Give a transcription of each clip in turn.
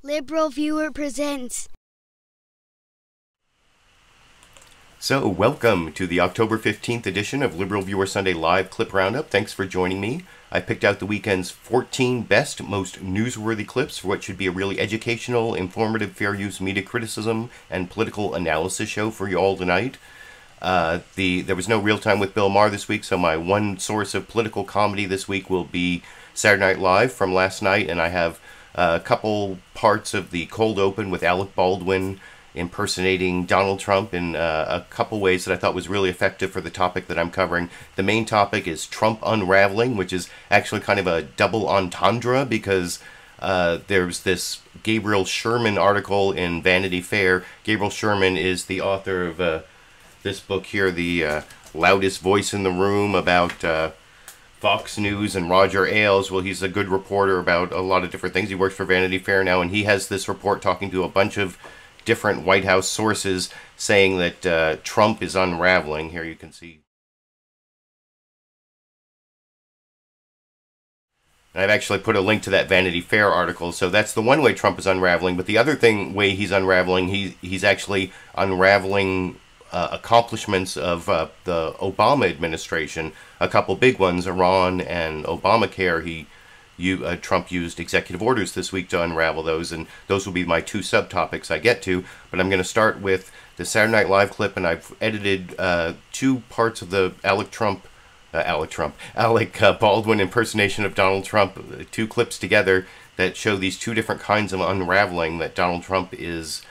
LiberalViewer presents. So, welcome to the October 15th edition of LiberalViewer Sunday Live Clip Roundup. Thanks for joining me. I picked out the weekend's 14 best, most newsworthy clips for what should be a really educational, informative, fair use media criticism and political analysis show for you all tonight. There was no Real Time with Bill Maher this week, so my one source of political comedy this week will be Saturday Night Live from last night, and I have a couple parts of the cold open with Alec Baldwin impersonating Donald Trump in a couple ways that I thought was really effective for the topic that I'm covering. The main topic is Trump unraveling, which is actually kind of a double entendre because there's this Gabriel Sherman article in Vanity Fair. Gabriel Sherman is the author of this book here, The Loudest Voice in the Room, about Fox News and Roger Ailes. Well, he's a good reporter about a lot of different things. He works for Vanity Fair now, and he has this report talking to a bunch of different White House sources saying that Trump is unraveling. Here you can see. I've actually put a link to that Vanity Fair article. So that's the one way Trump is unraveling. But the other way he's unraveling, he's actually unraveling accomplishments of the Obama administration. A couple big ones, Iran and Obamacare. Trump used executive orders this week to unravel those, and those will be my two subtopics I get to. But I'm going to start with the Saturday Night Live clip, and I've edited two parts of the Alec Baldwin impersonation of Donald Trump, two clips together that show these two different kinds of unraveling that Donald Trump is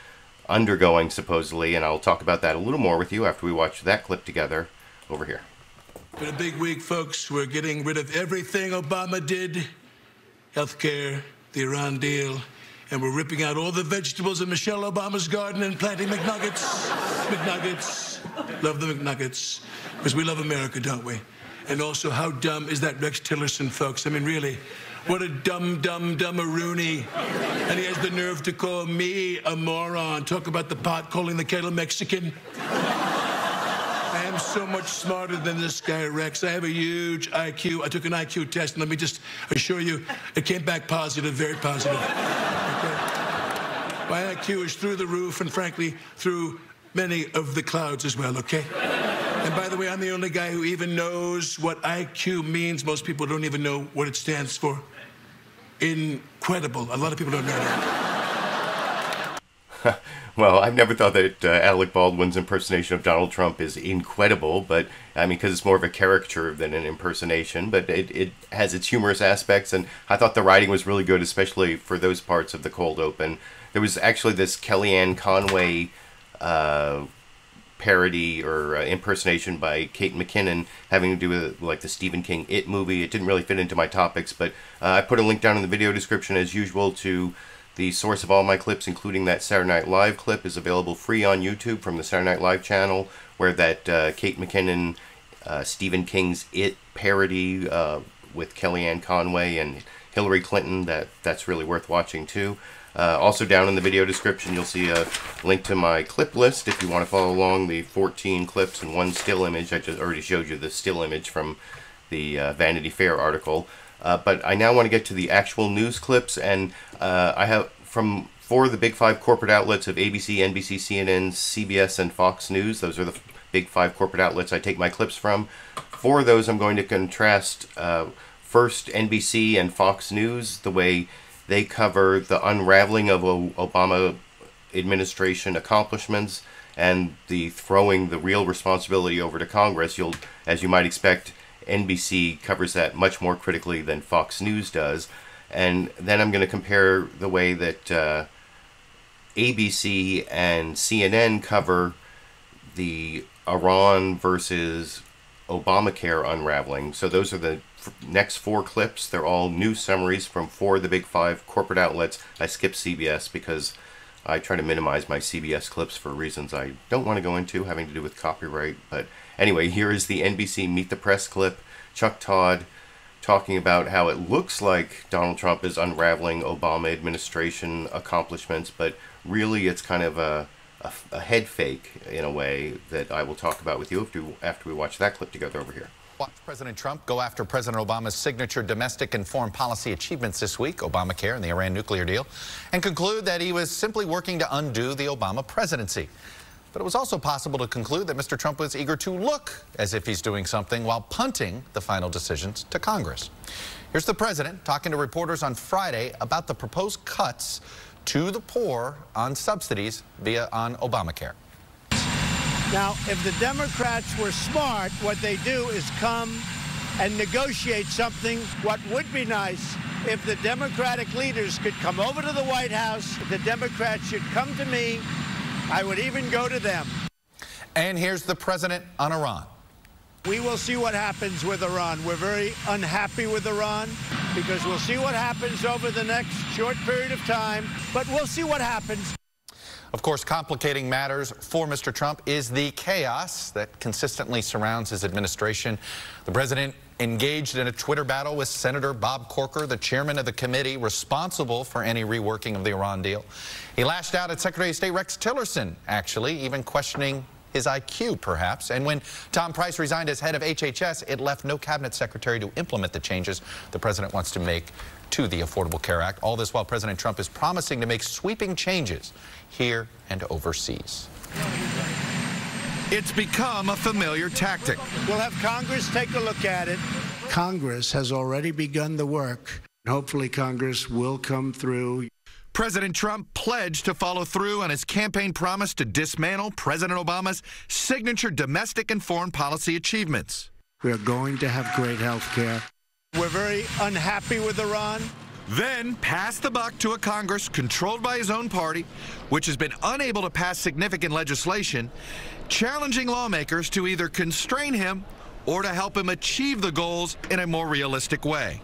undergoing, supposedly, and I'll talk about that a little more with you after we watch that clip together over here. Been a big week, folks. We're getting rid of everything Obama did. Healthcare, the Iran deal, and we're ripping out all the vegetables in Michelle Obama's garden and planting McNuggets. McNuggets. Love the McNuggets. Because we love America, don't we? And also, how dumb is that Rex Tillerson, folks? I mean, really, what a dumb-a-rooney. And he has the nerve to call me a moron. Talk about the pot calling the kettle Mexican. I am so much smarter than this guy, Rex. I have a huge IQ. I took an IQ test, and let me just assure you, it came back positive, very positive. Okay? My IQ is through the roof, and frankly, through many of the clouds as well, okay? And by the way, I'm the only guy who even knows what IQ means. Most people don't even know what it stands for. Incredible. A lot of people don't know that. Well, I've never thought that Alec Baldwin's impersonation of Donald Trump is incredible, but I mean, because it's more of a caricature than an impersonation, but it has its humorous aspects, and I thought the writing was really good, especially for those parts of the cold open. There was actually this Kellyanne Conway parody or impersonation by Kate McKinnon having to do with like the Stephen King It movie. It didn't really fit into my topics, but I put a link down in the video description as usual to the source of all my clips, including that Saturday Night Live clip, is available free on YouTube from the Saturday Night Live channel, where that Kate McKinnon Stephen King's It parody with Kellyanne Conway and Hillary Clinton, that's really worth watching too. Also down in the video description you'll see a link to my clip list if you want to follow along, the 14 clips and one still image. I just already showed you the still image from the Vanity Fair article. But I now want to get to the actual news clips, and I have from four of the big five corporate outlets of ABC, NBC, CNN, CBS, and Fox News. Those are the big five corporate outlets I take my clips from. Four of those I'm going to contrast. First, NBC and Fox News, the way they cover the unraveling of Obama administration accomplishments and the throwing the real responsibility over to Congress. As you might expect, NBC covers that much more critically than Fox News does. And then I'm going to compare the way that ABC and CNN cover the Iran versus Obamacare unraveling. So those are the next four clips. They're all news summaries from four of the big five corporate outlets. I skipped CBS because I try to minimize my CBS clips for reasons I don't want to go into, having to do with copyright. But anyway, here is the NBC Meet the Press clip. Chuck Todd talking about how it looks like Donald Trump is unraveling Obama administration accomplishments, but really it's kind of a head fake in a way that I will talk about with you after we watch that clip together over here. Watch President Trump go after President Obama's signature domestic and foreign policy achievements this week, Obamacare and the Iran nuclear deal, and conclude that he was simply working to undo the Obama presidency. But it was also possible to conclude that Mr. Trump was eager to look as if he's doing something while punting the final decisions to Congress. Here's the president talking to reporters on Friday about the proposed cuts to the poor on subsidies on Obamacare. Now, if the Democrats were smart, what they do is come and negotiate something. What would be nice if the Democratic leaders could come over to the White House, the Democrats should come to me, I would even go to them. And here's the president on Iran. We will see what happens with Iran. We're very unhappy with Iran because we'll see what happens over the next short period of time, but we'll see what happens. Of course, complicating matters for Mr. Trump is the chaos that consistently surrounds his administration. The president engaged in a Twitter battle with Senator Bob Corker, the chairman of the committee responsible for any reworking of the Iran deal. He lashed out at Secretary of State Rex Tillerson, actually, even questioning his IQ, perhaps. And when Tom Price resigned as head of HHS, it left no cabinet secretary to implement the changes the president wants to make to the Affordable Care Act. All this while President Trump is promising to make sweeping changes here and overseas. It's become a familiar tactic. We'll have Congress take a look at it. Congress has already begun the work. Hopefully Congress will come through. President Trump pledged to follow through on his campaign promise to dismantle President Obama's signature domestic and foreign policy achievements. We are going to have great health care. We're very unhappy with Iran. Then pass the buck to a Congress controlled by his own party, which has been unable to pass significant legislation, challenging lawmakers to either constrain him or to help him achieve the goals in a more realistic way.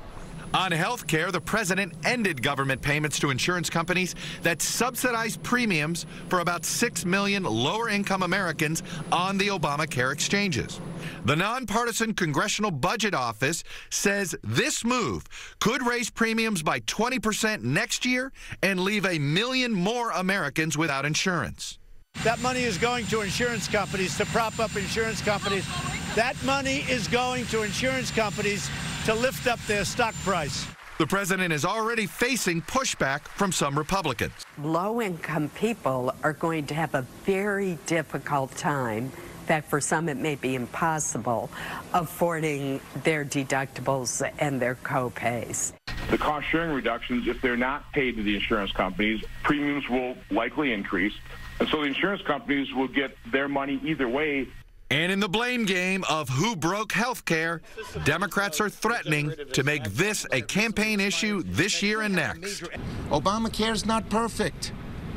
On health care, the president ended government payments to insurance companies that subsidize premiums for about 6 million lower-income Americans on the Obamacare exchanges. The nonpartisan Congressional Budget Office says this move could raise premiums by 20% next year and leave 1 million more Americans without insurance. That money is going to insurance companies to prop up insurance companies. That money is going to insurance companies to lift up their stock price. The president is already facing pushback from some Republicans. Low-income people are going to have a very difficult time, in fact, for some it may be impossible, affording their deductibles and their co-pays. The cost-sharing reductions, if they're not paid to the insurance companies, premiums will likely increase. And so the insurance companies will get their money either way. And in the blame game of who broke health care, Democrats are threatening to make this a campaign issue this year and next. Obamacare is not perfect.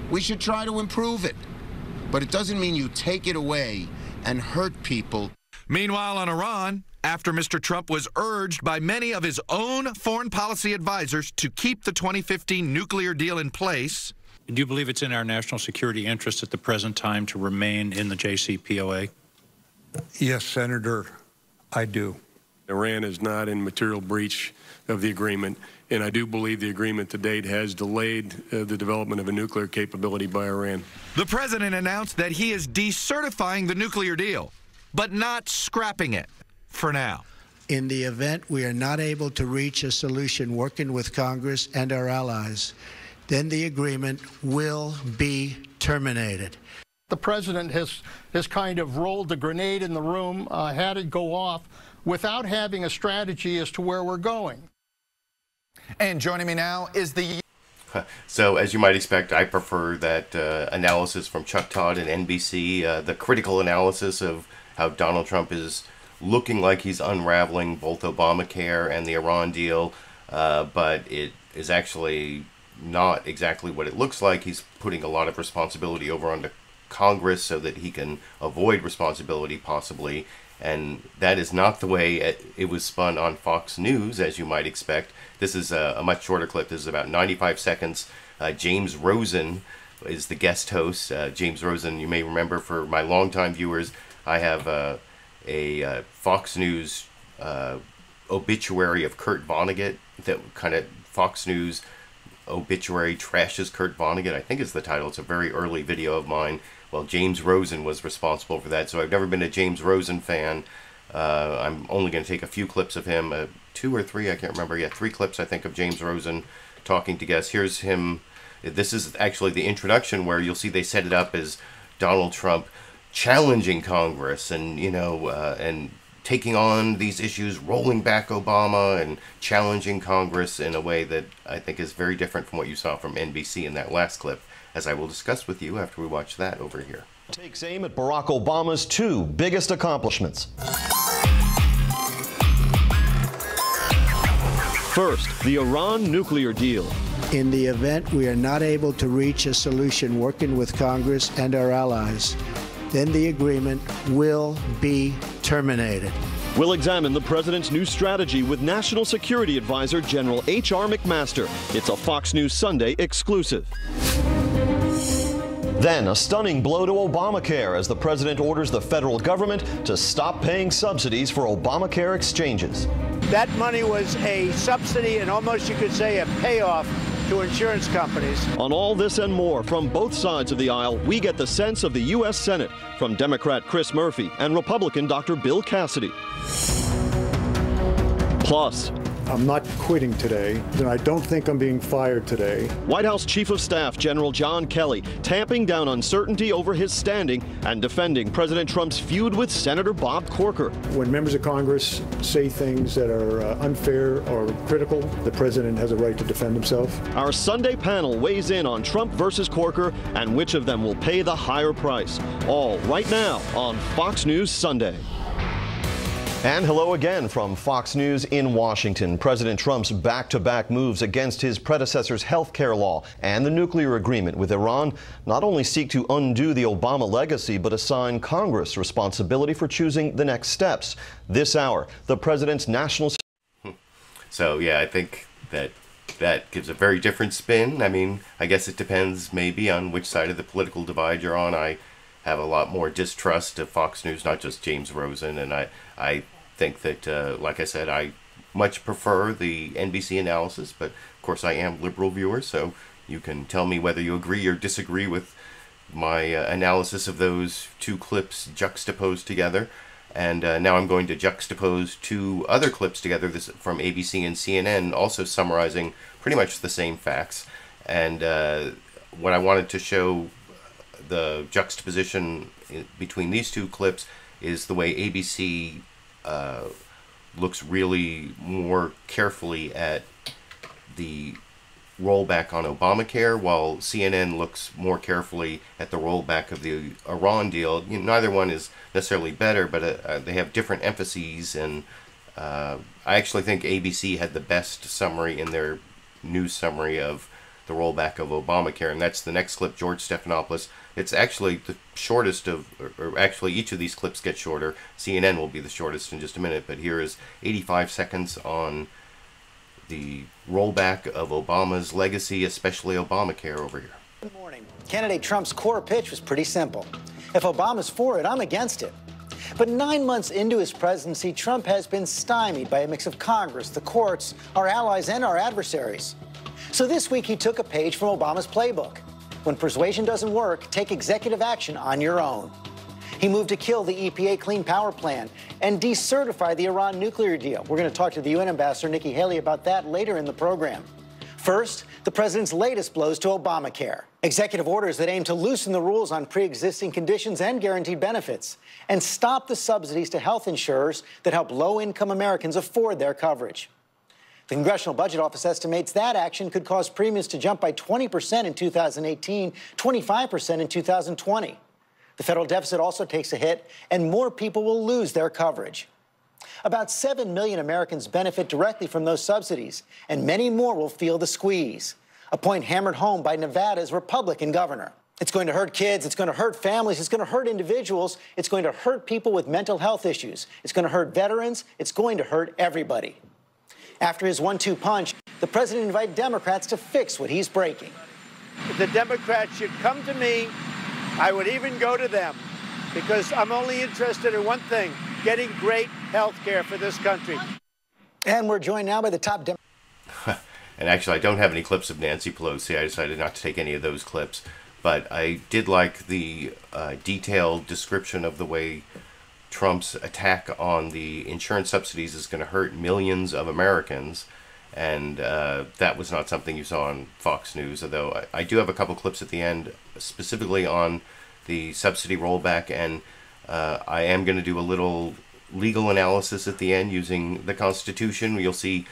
We should try to improve it. But it doesn't mean you take it away and hurt people. Meanwhile, on Iran, after Mr. Trump was urged by many of his own foreign policy advisors to keep the 2015 nuclear deal in place. Do you believe it's in our national security interest at the present time to remain in the JCPOA? Yes, Senator, I do. Iran is not in material breach of the agreement, and I do believe the agreement to date has delayed the development of a nuclear capability by Iran. The president announced that he is decertifying the nuclear deal, but not scrapping it for now. In the event we are not able to reach a solution working with Congress and our allies, then the agreement will be terminated. The president has kind of rolled the grenade in the room, had it go off without having a strategy as to where we're going. And joining me now is the... So, as you might expect, I prefer that analysis from Chuck Todd and NBC, the critical analysis of how Donald Trump is looking like he's unraveling both Obamacare and the Iran deal, but it is actually not exactly what it looks like. He's putting a lot of responsibility over onto Congress so that he can avoid responsibility, possibly, and that is not the way it was spun on Fox News, as you might expect. This is a much shorter clip. This is about 95 seconds. James Rosen is the guest host. James Rosen, you may remember, for my longtime viewers, I have a Fox News obituary of Kurt Vonnegut, that kind of Fox News obituary trashes Kurt Vonnegut, I think is the title. It's a very early video of mine. Well, James Rosen was responsible for that, so I've never been a James Rosen fan. I'm only going to take a few clips of him, 2 or 3, I can't remember. Yeah, 3 clips, I think, of James Rosen talking to guests. Here's him. This is actually the introduction where you'll see they set it up as Donald Trump challenging Congress and, you know, and taking on these issues, rolling back Obama and challenging Congress in a way that I think is very different from what you saw from NBC in that last clip, as I will discuss with you after we watch that over here. Takes aim at Barack Obama's 2 biggest accomplishments. First, the Iran nuclear deal. In the event we are not able to reach a solution working with Congress and our allies, then the agreement will be terminated. We'll examine the president's new strategy with National Security Advisor General H.R. McMaster. It's a Fox News Sunday exclusive. Then, a stunning blow to Obamacare as the president orders the federal government to stop paying subsidies for Obamacare exchanges. That money was a subsidy and almost, you could say, a payoff to insurance companies. On all this and more from both sides of the aisle, we get the sense of the U.S. Senate from Democrat Chris Murphy and Republican Dr. Bill Cassidy. Plus, I'm not quitting today, and I don't think I'm being fired today. White House Chief of Staff General John Kelly tamping down uncertainty over his standing and defending President Trump's feud with Senator Bob Corker. When members of Congress say things that are unfair or critical, the president has a right to defend himself. Our Sunday panel weighs in on Trump versus Corker and which of them will pay the higher price. All right now on Fox News Sunday. And hello again from Fox News in Washington. President Trump's back-to-back moves against his predecessor's health care law and the nuclear agreement with Iran not only seek to undo the Obama legacy, but assign Congress responsibility for choosing the next steps. This hour, the president's national... So, yeah, I think that gives a very different spin. I mean, I guess it depends maybe on which side of the political divide you're on. I have a lot more distrust of Fox News, not just James Rosen, and I think that, like I said, I much prefer the NBC analysis, but of course I am LiberalViewer, so you can tell me whether you agree or disagree with my analysis of those 2 clips juxtaposed together. And now I'm going to juxtapose 2 other clips together, this from ABC and CNN, also summarizing pretty much the same facts. And what I wanted to show, the juxtaposition between these 2 clips, is the way ABC looks really more carefully at the rollback on Obamacare, while CNN looks more carefully at the rollback of the Iran deal. You know, neither one is necessarily better, but they have different emphases, and I actually think ABC had the best summary in their news summary of the rollback of Obamacare, and that's the next clip, George Stephanopoulos. It's actually the shortest of, or actually each of these clips get shorter. CNN will be the shortest in just a minute, but here is 85 seconds on the rollback of Obama's legacy, especially Obamacare over here. Good morning. Candidate Trump's core pitch was pretty simple. If Obama's for it, I'm against it. But 9 months into his presidency, Trump has been stymied by a mix of Congress, the courts, our allies, and our adversaries. So this week he took a page from Obama's playbook. When persuasion doesn't work, take executive action on your own. He moved to kill the EPA Clean Power Plan and decertify the Iran nuclear deal. We're going to talk to the UN Ambassador, Nikki Haley, about that later in the program. First, the president's latest blows to Obamacare. Executive orders that aim to loosen the rules on pre-existing conditions and guaranteed benefits and stop the subsidies to health insurers that help low-income Americans afford their coverage. The Congressional Budget Office estimates that action could cause premiums to jump by 20% in 2018, 25% in 2020. The federal deficit also takes a hit, and more people will lose their coverage. About 7 million Americans benefit directly from those subsidies, and many more will feel the squeeze, a point hammered home by Nevada's Republican governor. It's going to hurt kids, it's going to hurt families, it's going to hurt individuals, it's going to hurt people with mental health issues, it's going to hurt veterans, it's going to hurt everybody. After his 1-2 punch, the president invited Democrats to fix what he's breaking. If the Democrats should come to me, I would even go to them, because I'm only interested in one thing, getting great health care for this country. And we're joined now by the top And actually, I don't have any clips of Nancy Pelosi. I decided not to take any of those clips. But I did like the detailed description of the way Trump's attack on the insurance subsidies is going to hurt millions of Americans. And that was not something you saw on Fox News, although I do have a couple clips at the end specifically on the subsidy rollback, and I am going to do a little legal analysis at the end using the Constitution. You'll see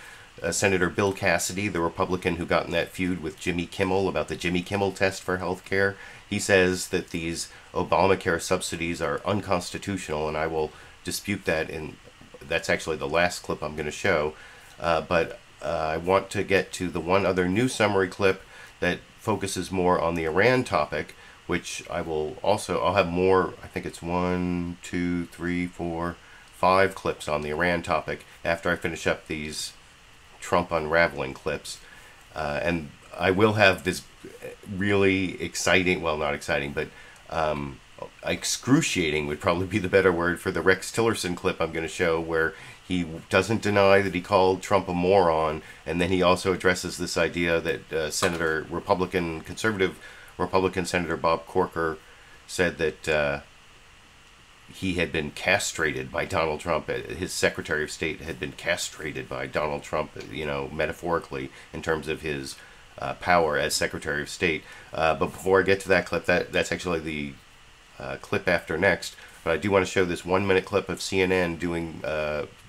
Senator Bill Cassidy, the Republican who got in that feud with Jimmy Kimmel about the Jimmy Kimmel test for health care. He says that these Obamacare subsidies are unconstitutional, and I will dispute that, and that's actually the last clip I'm going to show. But I want to get to the one other news summary clip that focuses more on the Iran topic, which I'll have more. I think it's 1, 2, 3, 4, 5 clips on the Iran topic after I finish up these Trump unraveling clips. And I will have this really exciting, well, not exciting, but excruciating would probably be the better word for the Rex Tillerson clip I'm going to show, where he doesn't deny that he called Trump a moron, and then he also addresses this idea that conservative Republican Senator Bob Corker said that he had been castrated by Donald Trump. His Secretary of State had been castrated by Donald Trump, metaphorically, in terms of his power as Secretary of State. But before I get to that clip, that's actually the clip after next. But I do want to show this 1-minute clip of CNN doing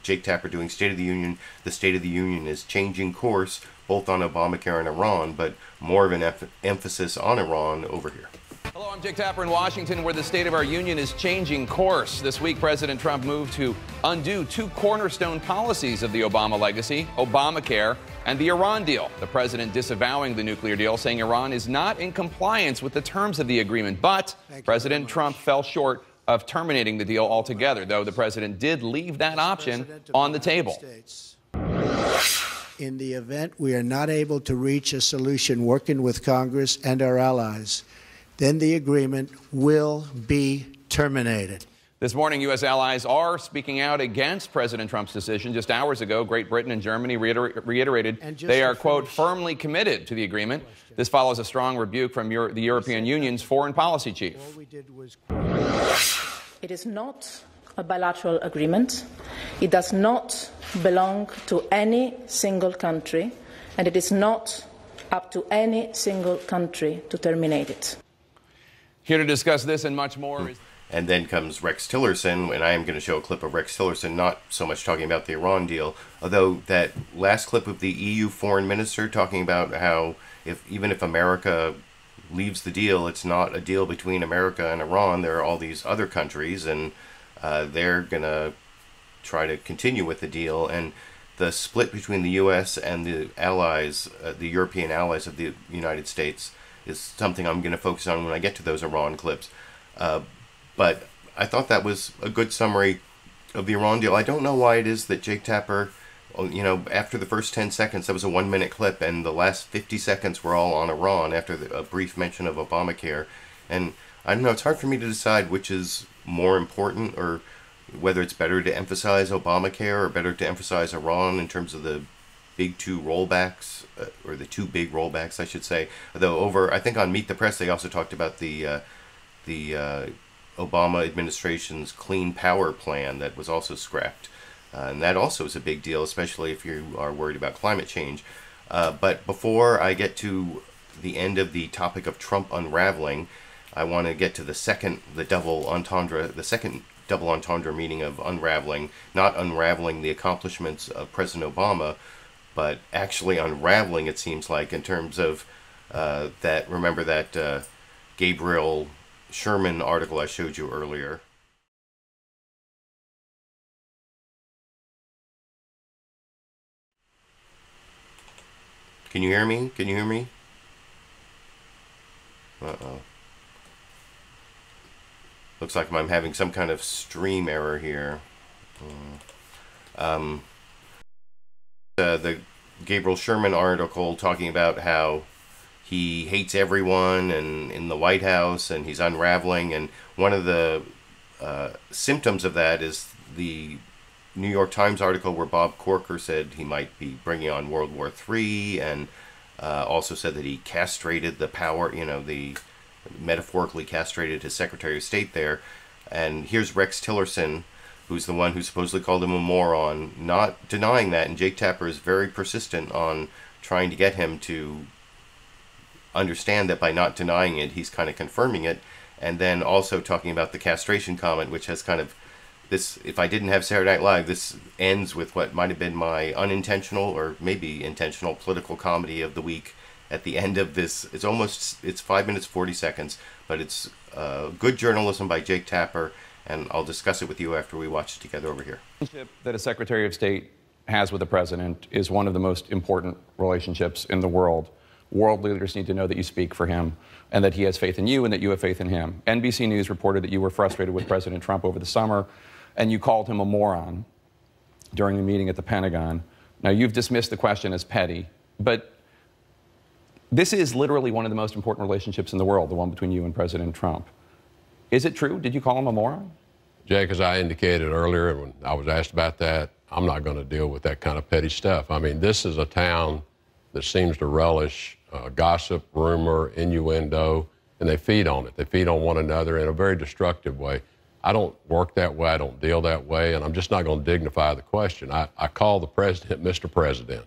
Jake Tapper doing State of the Union. The State of the Union is changing course both on Obamacare and Iran, but more of an emphasis on Iran over here. Hello, I'm Jake Tapper in Washington, where the State of our Union is changing course. This week, President Trump moved to undo 2 cornerstone policies of the Obama legacy, Obamacare and the Iran deal. The president disavowing the nuclear deal, saying Iran is not in compliance with the terms of the agreement. But President Trump fell short of terminating the deal altogether, though the president did leave that option on the table. In the event we are not able to reach a solution working with Congress and our allies, then the agreement will be terminated. This morning, U.S. allies are speaking out against President Trump's decision. Just hours ago, Great Britain and Germany reiterated they are, quote, firmly committed to the agreement. This follows a strong rebuke from the European Union's foreign policy chief. It is not a bilateral agreement. It does not belong to any single country, and it is not up to any single country to terminate it. Here to discuss this and much more is... And then comes Rex Tillerson, and I am going to show a clip of Rex Tillerson, not so much talking about the Iran deal, although that last clip of the EU foreign minister talking about how even if America leaves the deal, it's not a deal between America and Iran. There are all these other countries, and they're going to try to continue with the deal. And the split between the U.S. and the allies, the European allies of the United States, is something I'm going to focus on when I get to those Iran clips. But I thought that was a good summary of the Iran deal. I don't know why it is that Jake Tapper, after the first 10 seconds, that was a 1-minute clip, and the last 50 seconds were all on Iran after a brief mention of Obamacare. And I don't know, it's hard for me to decide which is more important, or whether it's better to emphasize Obamacare or better to emphasize Iran in terms of the big 2 rollbacks, or the 2 big rollbacks, I should say. Though I think on Meet the Press, they also talked about the Obama administration's Clean Power Plan that was also scrapped. And that also is a big deal, especially if you are worried about climate change. But before I get to the end of the topic of Trump unraveling, I want to get to the second double entendre meaning of unraveling, not unraveling the accomplishments of President Obama, but actually unraveling, it seems like, in terms of remember that Gabriel Sherman article I showed you earlier. Can you hear me? Can you hear me? Uh-oh. Looks like I'm having some kind of stream error here. The Gabriel Sherman article talking about how he hates everyone and in the White House, and he's unraveling. And one of the symptoms of that is the New York Times article where Bob Corker said he might be bringing on World War III, and also said that he castrated the power, metaphorically castrated his Secretary of State there. And here's Rex Tillerson who's the one who supposedly called him a moron, not denying that. And Jake Tapper is very persistent on trying to get him to understand that by not denying it, he's kind of confirming it. And then also talking about the castration comment, which has kind of this, if I didn't have Saturday Night Live, this ends with what might have been my unintentional or maybe intentional political comedy of the week at the end of this. It's 5 minutes, 40 seconds, but it's good journalism by Jake Tapper, and I'll discuss it with you after we watch it together over here. The relationship that a Secretary of State has with the President is one of the most important relationships in the world. World leaders need to know that you speak for him and that he has faith in you and that you have faith in him. NBC News reported that you were frustrated with President Trump over the summer, and you called him a moron during the meeting at the Pentagon. Now, you've dismissed the question as petty, but this is literally one of the most important relationships in the world, the one between you and President Trump. Is it true? Did you call him a moron? Jake, as I indicated earlier when I was asked about that, I'm not going to deal with that kind of petty stuff. I mean, this is a town that seems to relish gossip, rumor, innuendo, and they feed on it. They feed on one another in a very destructive way. I don't work that way. I don't deal that way, and I'm just not going to dignify the question. I call the president Mr. President.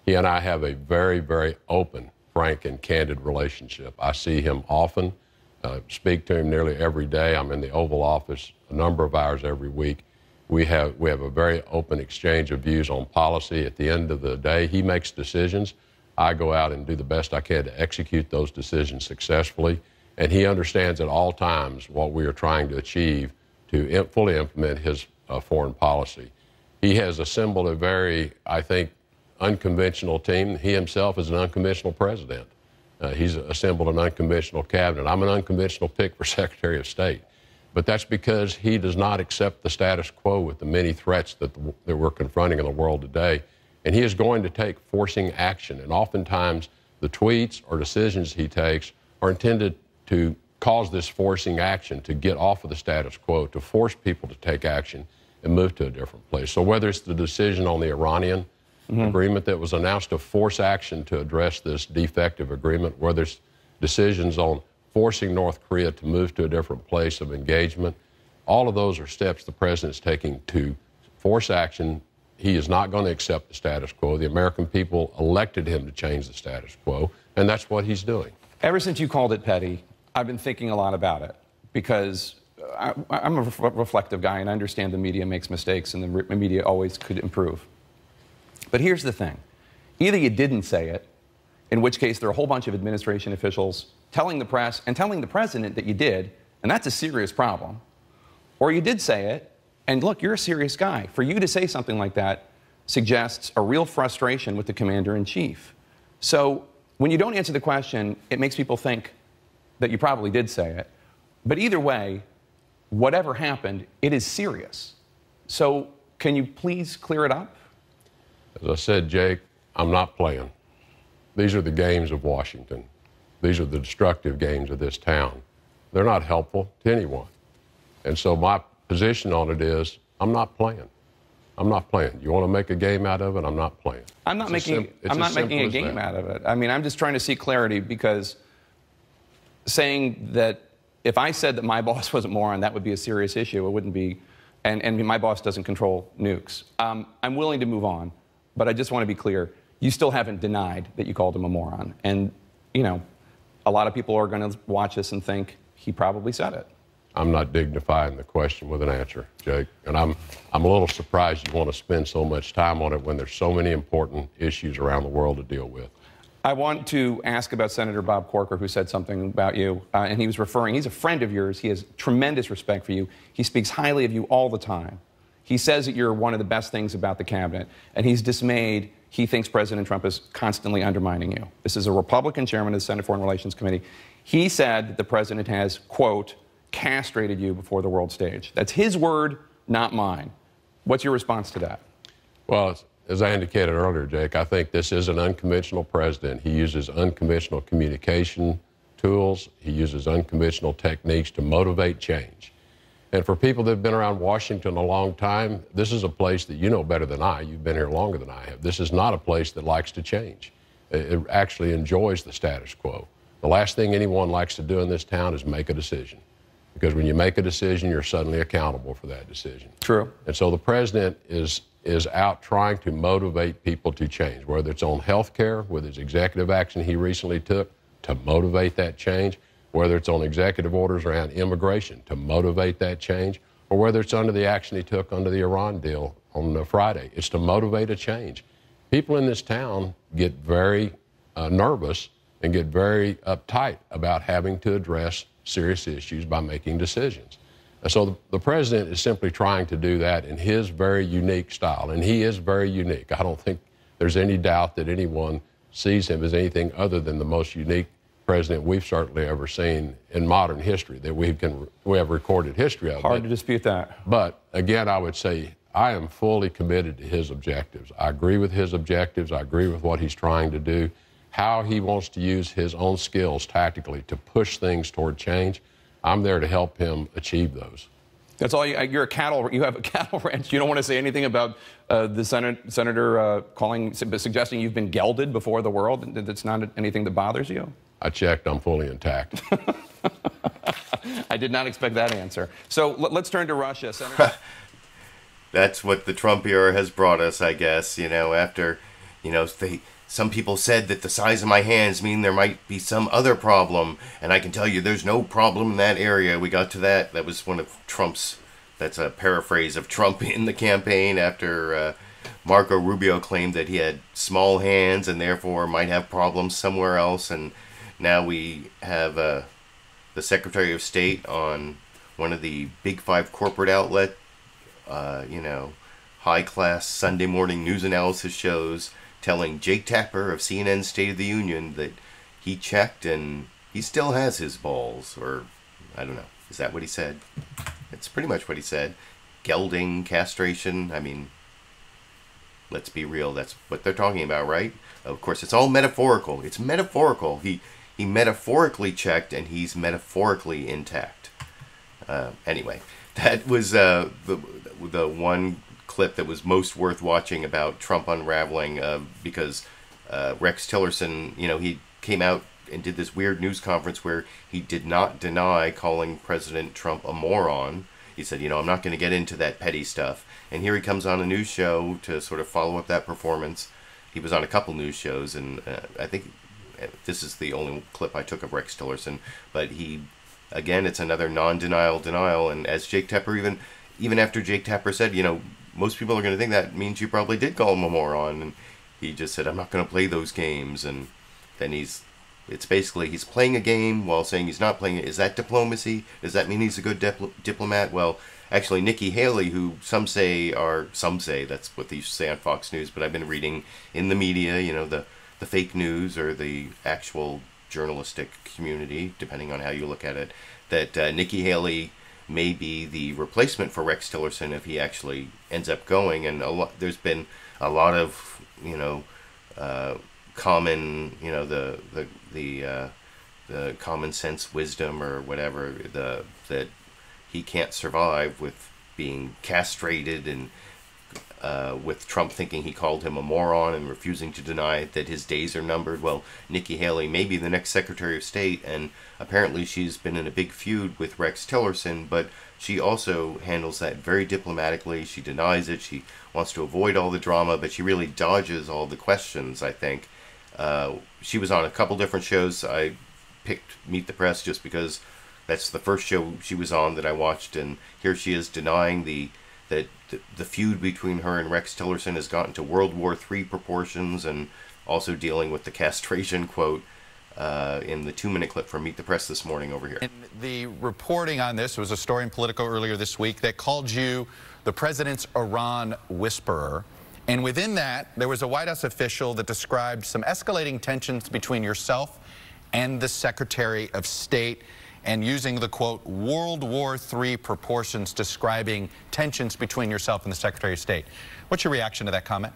He and I have a very, very open, frank, and candid relationship. I see him often, speak to him nearly every day. I'm in the Oval Office a number of hours every week. We have a very open exchange of views on policy. At the end of the day, he makes decisions. I go out and do the best I can to execute those decisions successfully, and he understands at all times what we are trying to achieve to fully implement his foreign policy. He has assembled a very, I think, unconventional team. He himself is an unconventional president. He's assembled an unconventional cabinet. I'm an unconventional pick for Secretary of State. But that's because he does not accept the status quo with the many threats that we're confronting in the world today. And he is going to take forcing action. And oftentimes, the tweets or decisions he takes are intended to cause this forcing action, to get off of the status quo, to force people to take action and move to a different place. So whether it's the decision on the Iranian agreement that was announced to force action to address this defective agreement, whether it's decisions on forcing North Korea to move to a different place of engagement, all of those are steps the president's taking to force action. He is not going to accept the status quo. The American people elected him to change the status quo, and that's what he's doing. Ever since you called it petty, I've been thinking a lot about it because I'm a reflective guy and I understand the media makes mistakes and the media always could improve. But here's the thing. Either you didn't say it, in which case there are a whole bunch of administration officials telling the press and telling the president that you did, and that's a serious problem, or you did say it, and look, you're a serious guy. For you to say something like that suggests a real frustration with the commander-in-chief. So when you don't answer the question, it makes people think that you probably did say it. But either way, whatever happened, it is serious. So can you please clear it up? As I said, Jake, I'm not playing. These are the games of Washington. These are the destructive games of this town. They're not helpful to anyone. And so my position on it is, I'm not playing. I'm not playing. You want to make a game out of it? I'm not playing. I'm not making a game out of it. I mean, I'm just trying to see clarity because saying that if I said that my boss was a moron, that would be a serious issue. It wouldn't be, and my boss doesn't control nukes. I'm willing to move on, but I just want to be clear. You still haven't denied that you called him a moron. And, you know, a lot of people are going to watch this and think he probably said it. I'm not dignifying the question with an answer, Jake. And I'm a little surprised you want to spend so much time on it when there's so many important issues around the world to deal with. I want to ask about Senator Bob Corker, who said something about you, and he was referring, he's a friend of yours. He has tremendous respect for you. He speaks highly of you all the time. He says that you're one of the best things about the cabinet, and he's dismayed. He thinks President Trump is constantly undermining you. This is a Republican chairman of the Senate Foreign Relations Committee. He said that the president has, quote, castrated you before the world stage. That's his word, not mine. What's your response to that? Well, as I indicated earlier, Jake, I think this is an unconventional president. He uses unconventional communication tools. He uses unconventional techniques to motivate change. And for people that have been around Washington a long time, this is a place that you know better than I. You've been here longer than I have. This is not a place that likes to change. It actually enjoys the status quo. The last thing anyone likes to do in this town is make a decision. because when you make a decision, you're suddenly accountable for that decision. True. And so the president is out trying to motivate people to change, whether it's on health care with his executive action he recently took to motivate that change, whether it's on executive orders around immigration to motivate that change, or whether it's under the action he took under the Iran deal on Friday. It's to motivate a change. People in this town get very nervous and get very uptight about having to address serious issues by making decisions. And so the president is simply trying to do that in his very unique style, and he is very unique. I don't think there's any doubt that anyone sees him as anything other than the most unique president we've certainly ever seen in modern history, that we have recorded history of. Hard to dispute that. But again, I would say I am fully committed to his objectives. I agree with his objectives. I agree with what he's trying to do. How he wants to use his own skills tactically to push things toward change, I'm there to help him achieve those. That's all. You have a cattle ranch. You don't want to say anything about the senator suggesting you've been gelded before the world. That's not anything that bothers you. I checked. I'm fully intact. I did not expect that answer. So let's turn to Russia, Senator. That's what the Trump era has brought us, I guess. You know, after, you know, some people said that the size of my hands mean there might be some other problem, and I can tell you there's no problem in that area. We got to that. That was one of Trump's, that's a paraphrase of Trump in the campaign after Marco Rubio claimed that he had small hands and therefore might have problems somewhere else. And now we have the Secretary of State on one of the Big Five corporate outlet, you know, high-class Sunday morning news analysis shows, telling Jake Tapper of CNN's State of the Union that he checked and he still has his balls. Or, I don't know. Is that what he said? It's pretty much what he said. Gelding, castration. I mean, let's be real. That's what they're talking about, right? Of course, it's all metaphorical. It's metaphorical. He metaphorically checked and he's metaphorically intact. Anyway, that was the one clip that was most worth watching about Trump unraveling, because Rex Tillerson, you know, he came out and did this weird news conference where he did not deny calling President Trump a moron. He said, you know, I'm not going to get into that petty stuff. And here he comes on a news show to sort of follow up that performance. He was on a couple news shows, and I think this is the only clip I took of Rex Tillerson. But he, again, it's another non-denial denial. And as Jake Tapper, even after Jake Tapper said, you know, most people are going to think that means you probably did call him a moron. And he just said, I'm not going to play those games. And then it's basically he's playing a game while saying he's not playing it. Is that diplomacy? Does that mean he's a good diplomat? Well, actually, Nikki Haley, who some say, that's what they used to say on Fox News, but I've been reading in the media, you know, the fake news or the actual journalistic community, depending on how you look at it, that Nikki Haley may be the replacement for Rex Tillerson if he actually ends up going. And there's been a lot of, you know, common, you know, the common sense wisdom or whatever, that he can't survive with being castrated, and with Trump thinking he called him a moron and refusing to deny that his days are numbered. Well, Nikki Haley may be the next Secretary of State, and apparently she's been in a big feud with Rex Tillerson, but she also handles that very diplomatically. She denies it. She wants to avoid all the drama, but she really dodges all the questions, I think. She was on a couple different shows. I picked Meet the Press just because that's the first show she was on that I watched, and here she is denying that the feud between her and Rex Tillerson has gotten to World War III proportions, and also dealing with the castration quote in the 2-minute clip from Meet the Press this morning over here. And the reporting on this was a story in Politico earlier this week that called you the president's Iran whisperer. And within that, there was a White House official that described some escalating tensions between yourself and the Secretary of State, and using the, quote, World War III proportions, describing tensions between yourself and the Secretary of State. What's your reaction to that comment?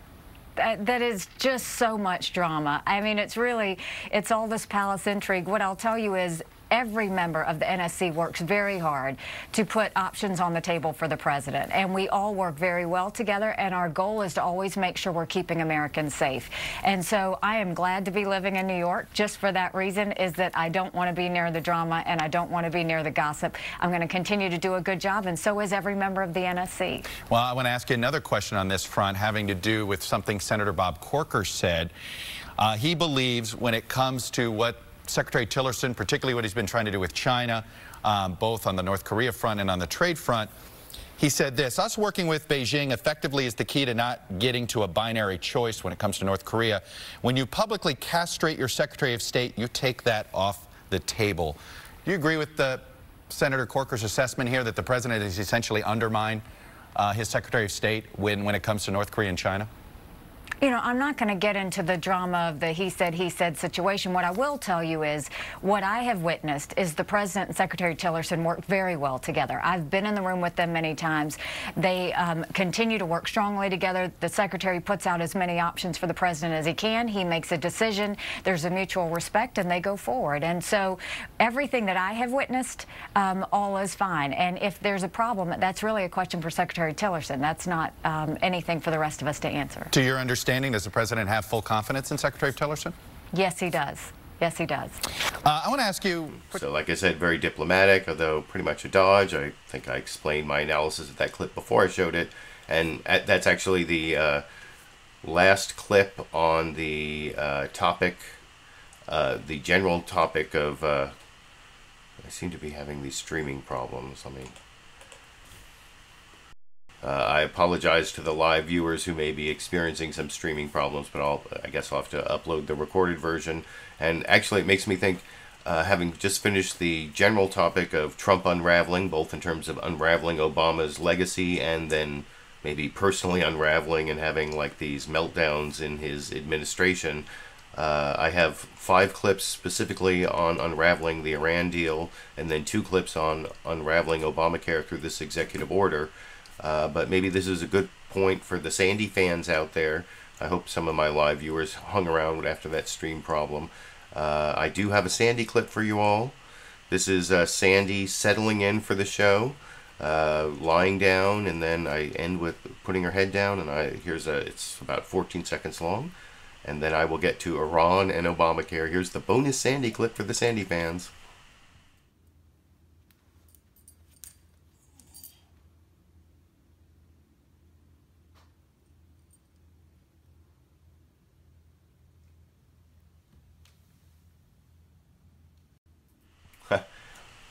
That is just so much drama. I mean, it's all this palace intrigue. What I'll tell you is, every member of the NSC works very hard to put options on the table for the president, and we all work very well together, and our goal is to always make sure we're keeping Americans safe. And so I am glad to be living in New York just for that reason, is that I don't want to be near the drama and I don't want to be near the gossip. I'm going to continue to do a good job, and so is every member of the NSC. Well, I want to ask you another question on this front having to do with something Senator Bob Corker said. He believes when it comes to what Secretary Tillerson, particularly what he's been trying to do with China, both on the North Korea front and on the trade front, he said this: us working with Beijing effectively is the key to not getting to a binary choice when it comes to North Korea. When you publicly castrate your Secretary of State, you take that off the table. Do you agree with Senator Corker's assessment here that the president has essentially undermined his Secretary of State when it comes to North Korea and China? You know, I'm not going to get into the drama of the he said situation. What I will tell you is what I have witnessed is the President and Secretary Tillerson work very well together. I've been in the room with them many times. They continue to work strongly together. The Secretary puts out as many options for the President as he can. He makes a decision. There's a mutual respect, and they go forward. And so everything that I have witnessed, all is fine. And if there's a problem, that's really a question for Secretary Tillerson. That's not anything for the rest of us to answer. To your understanding, does the president have full confidence in Secretary Tillerson? Yes, he does. Yes, he does. I want to ask you... So, like I said, very diplomatic, although pretty much a dodge. I think I explained my analysis of that clip before I showed it. And that's actually the last clip on the topic, the general topic of... I seem to be having these streaming problems. Let me... I apologize to the live viewers who may be experiencing some streaming problems, but I guess I'll have to upload the recorded version. And actually, it makes me think, having just finished the general topic of Trump unraveling, both in terms of unraveling Obama's legacy and then maybe personally unraveling and having like these meltdowns in his administration, I have 5 clips specifically on unraveling the Iran deal, and then 2 clips on unraveling Obamacare through this executive order. But maybe this is a good point for the Sandy fans out there. I hope some of my live viewers hung around after that stream problem. I do have a Sandy clip for you all. This is Sandy settling in for the show, lying down, and then I end with putting her head down, and it's about 14 seconds long. And then I will get to Iran and Obamacare. Here's the bonus Sandy clip for the Sandy fans.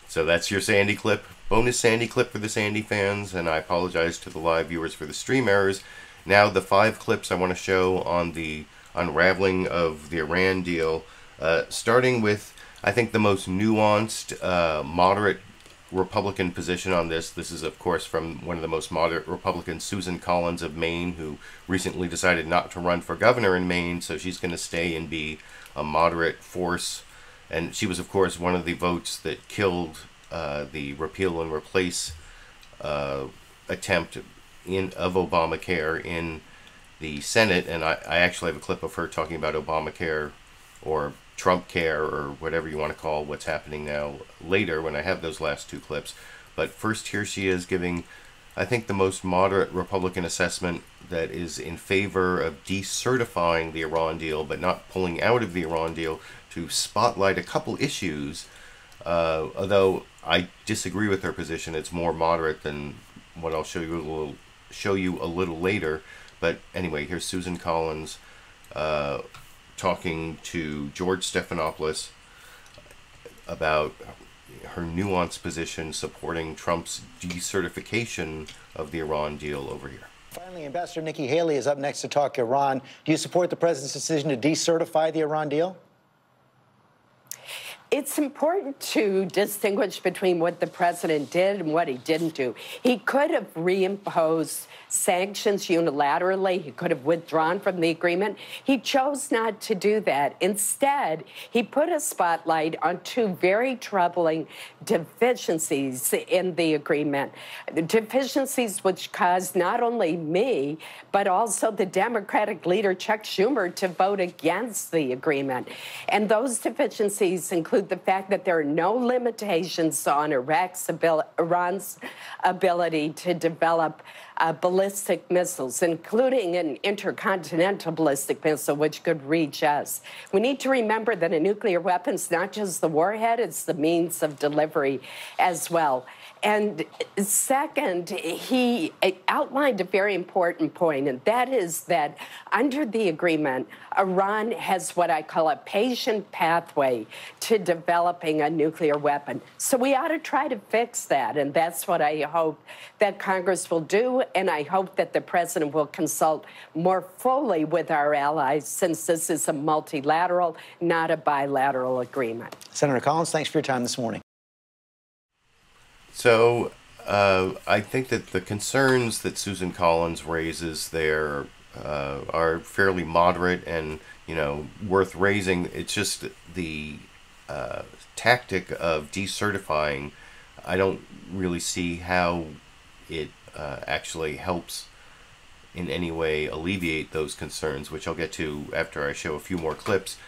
So that's your Sandy clip, bonus Sandy clip for the Sandy fans, and I apologize to the live viewers for the stream errors. Now the 5 clips I want to show on the unraveling of the Iran deal, starting with, I think, the most nuanced, moderate Republican position on this. This is, of course, from one of the most moderate Republicans, Susan Collins of Maine, who recently decided not to run for governor in Maine, so she's going to stay and be a moderate force. And she was, of course, one of the votes that killed the repeal and replace attempt of Obamacare in the Senate. And I actually have a clip of her talking about Obamacare or Trump care or whatever you want to call what's happening now later when I have those last 2 clips. But first, here she is giving, I think, the most moderate Republican assessment that is in favor of decertifying the Iran deal but not pulling out of the Iran deal, to spotlight a couple issues, although I disagree with her position. It's more moderate than what I'll show you a little later. But anyway, here's Susan Collins talking to George Stephanopoulos about her nuanced position supporting Trump's decertification of the Iran deal over here. Finally, Ambassador Nikki Haley is up next to talk Iran. Do you support the president's decision to decertify the Iran deal? It's important to distinguish between what the president did and what he didn't do. He could have reimposed sanctions unilaterally. He could have withdrawn from the agreement. He chose not to do that. Instead, he put a spotlight on 2 very troubling deficiencies in the agreement. Deficiencies which caused not only me, but also the Democratic leader, Chuck Schumer, to vote against the agreement. And those deficiencies include include the fact that there are no limitations on Iran's ability to develop ballistic missiles, including an intercontinental ballistic missile, which could reach us. We need to remember that a nuclear weapon is not just the warhead, it's the means of delivery as well. And second, he outlined a very important point, and that is that under the agreement, Iran has what I call a patient pathway to developing a nuclear weapon. So we ought to try to fix that, and that's what I hope that Congress will do, and I hope that the president will consult more fully with our allies, since this is a multilateral, not a bilateral agreement. Senator Collins, thanks for your time this morning. So I think that the concerns that Susan Collins raises there are fairly moderate and, you know, worth raising. It's just the tactic of decertifying. I don't really see how it actually helps in any way alleviate those concerns, which I'll get to after I show a few more clips.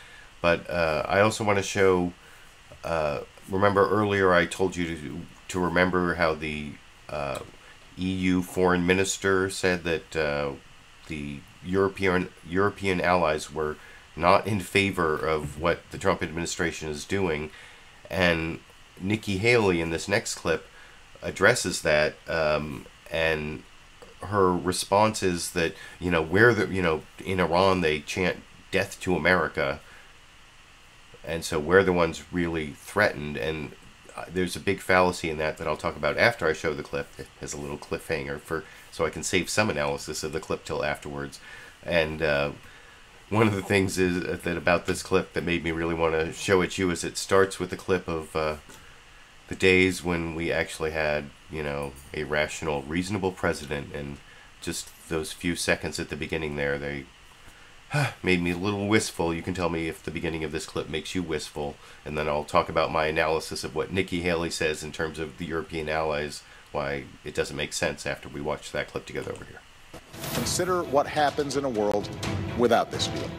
But I also want to show, remember earlier I told you to remember how the EU foreign minister said that the European allies were not in favor of what the Trump administration is doing, and Nikki Haley in this next clip addresses that, and her response is that, you know, in Iran they chant "Death to America," and so we're the ones really threatened. And there's a big fallacy in that I'll talk about after I show the clip as a little cliffhanger, so I can save some analysis of the clip till afterwards. And one of the things is that about this clip that made me really want to show it to you is it starts with a clip of the days when we actually had, you know, a rational, reasonable president, and just those few seconds at the beginning there, they made me a little wistful. You can tell me if the beginning of this clip makes you wistful, and then I'll talk about my analysis of what Nikki Haley says in terms of the European allies, why it doesn't make sense after we watch that clip together over here. Consider what happens in a world without this deal.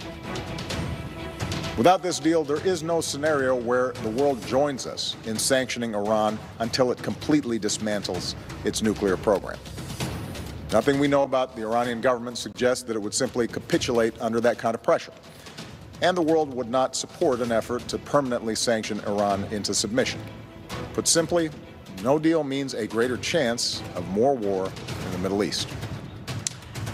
Without this deal, there is no scenario where the world joins us in sanctioning Iran until it completely dismantles its nuclear program. Nothing we know about the Iranian government suggests that it would simply capitulate under that kind of pressure. And the world would not support an effort to permanently sanction Iran into submission. Put simply, no deal means a greater chance of more war in the Middle East.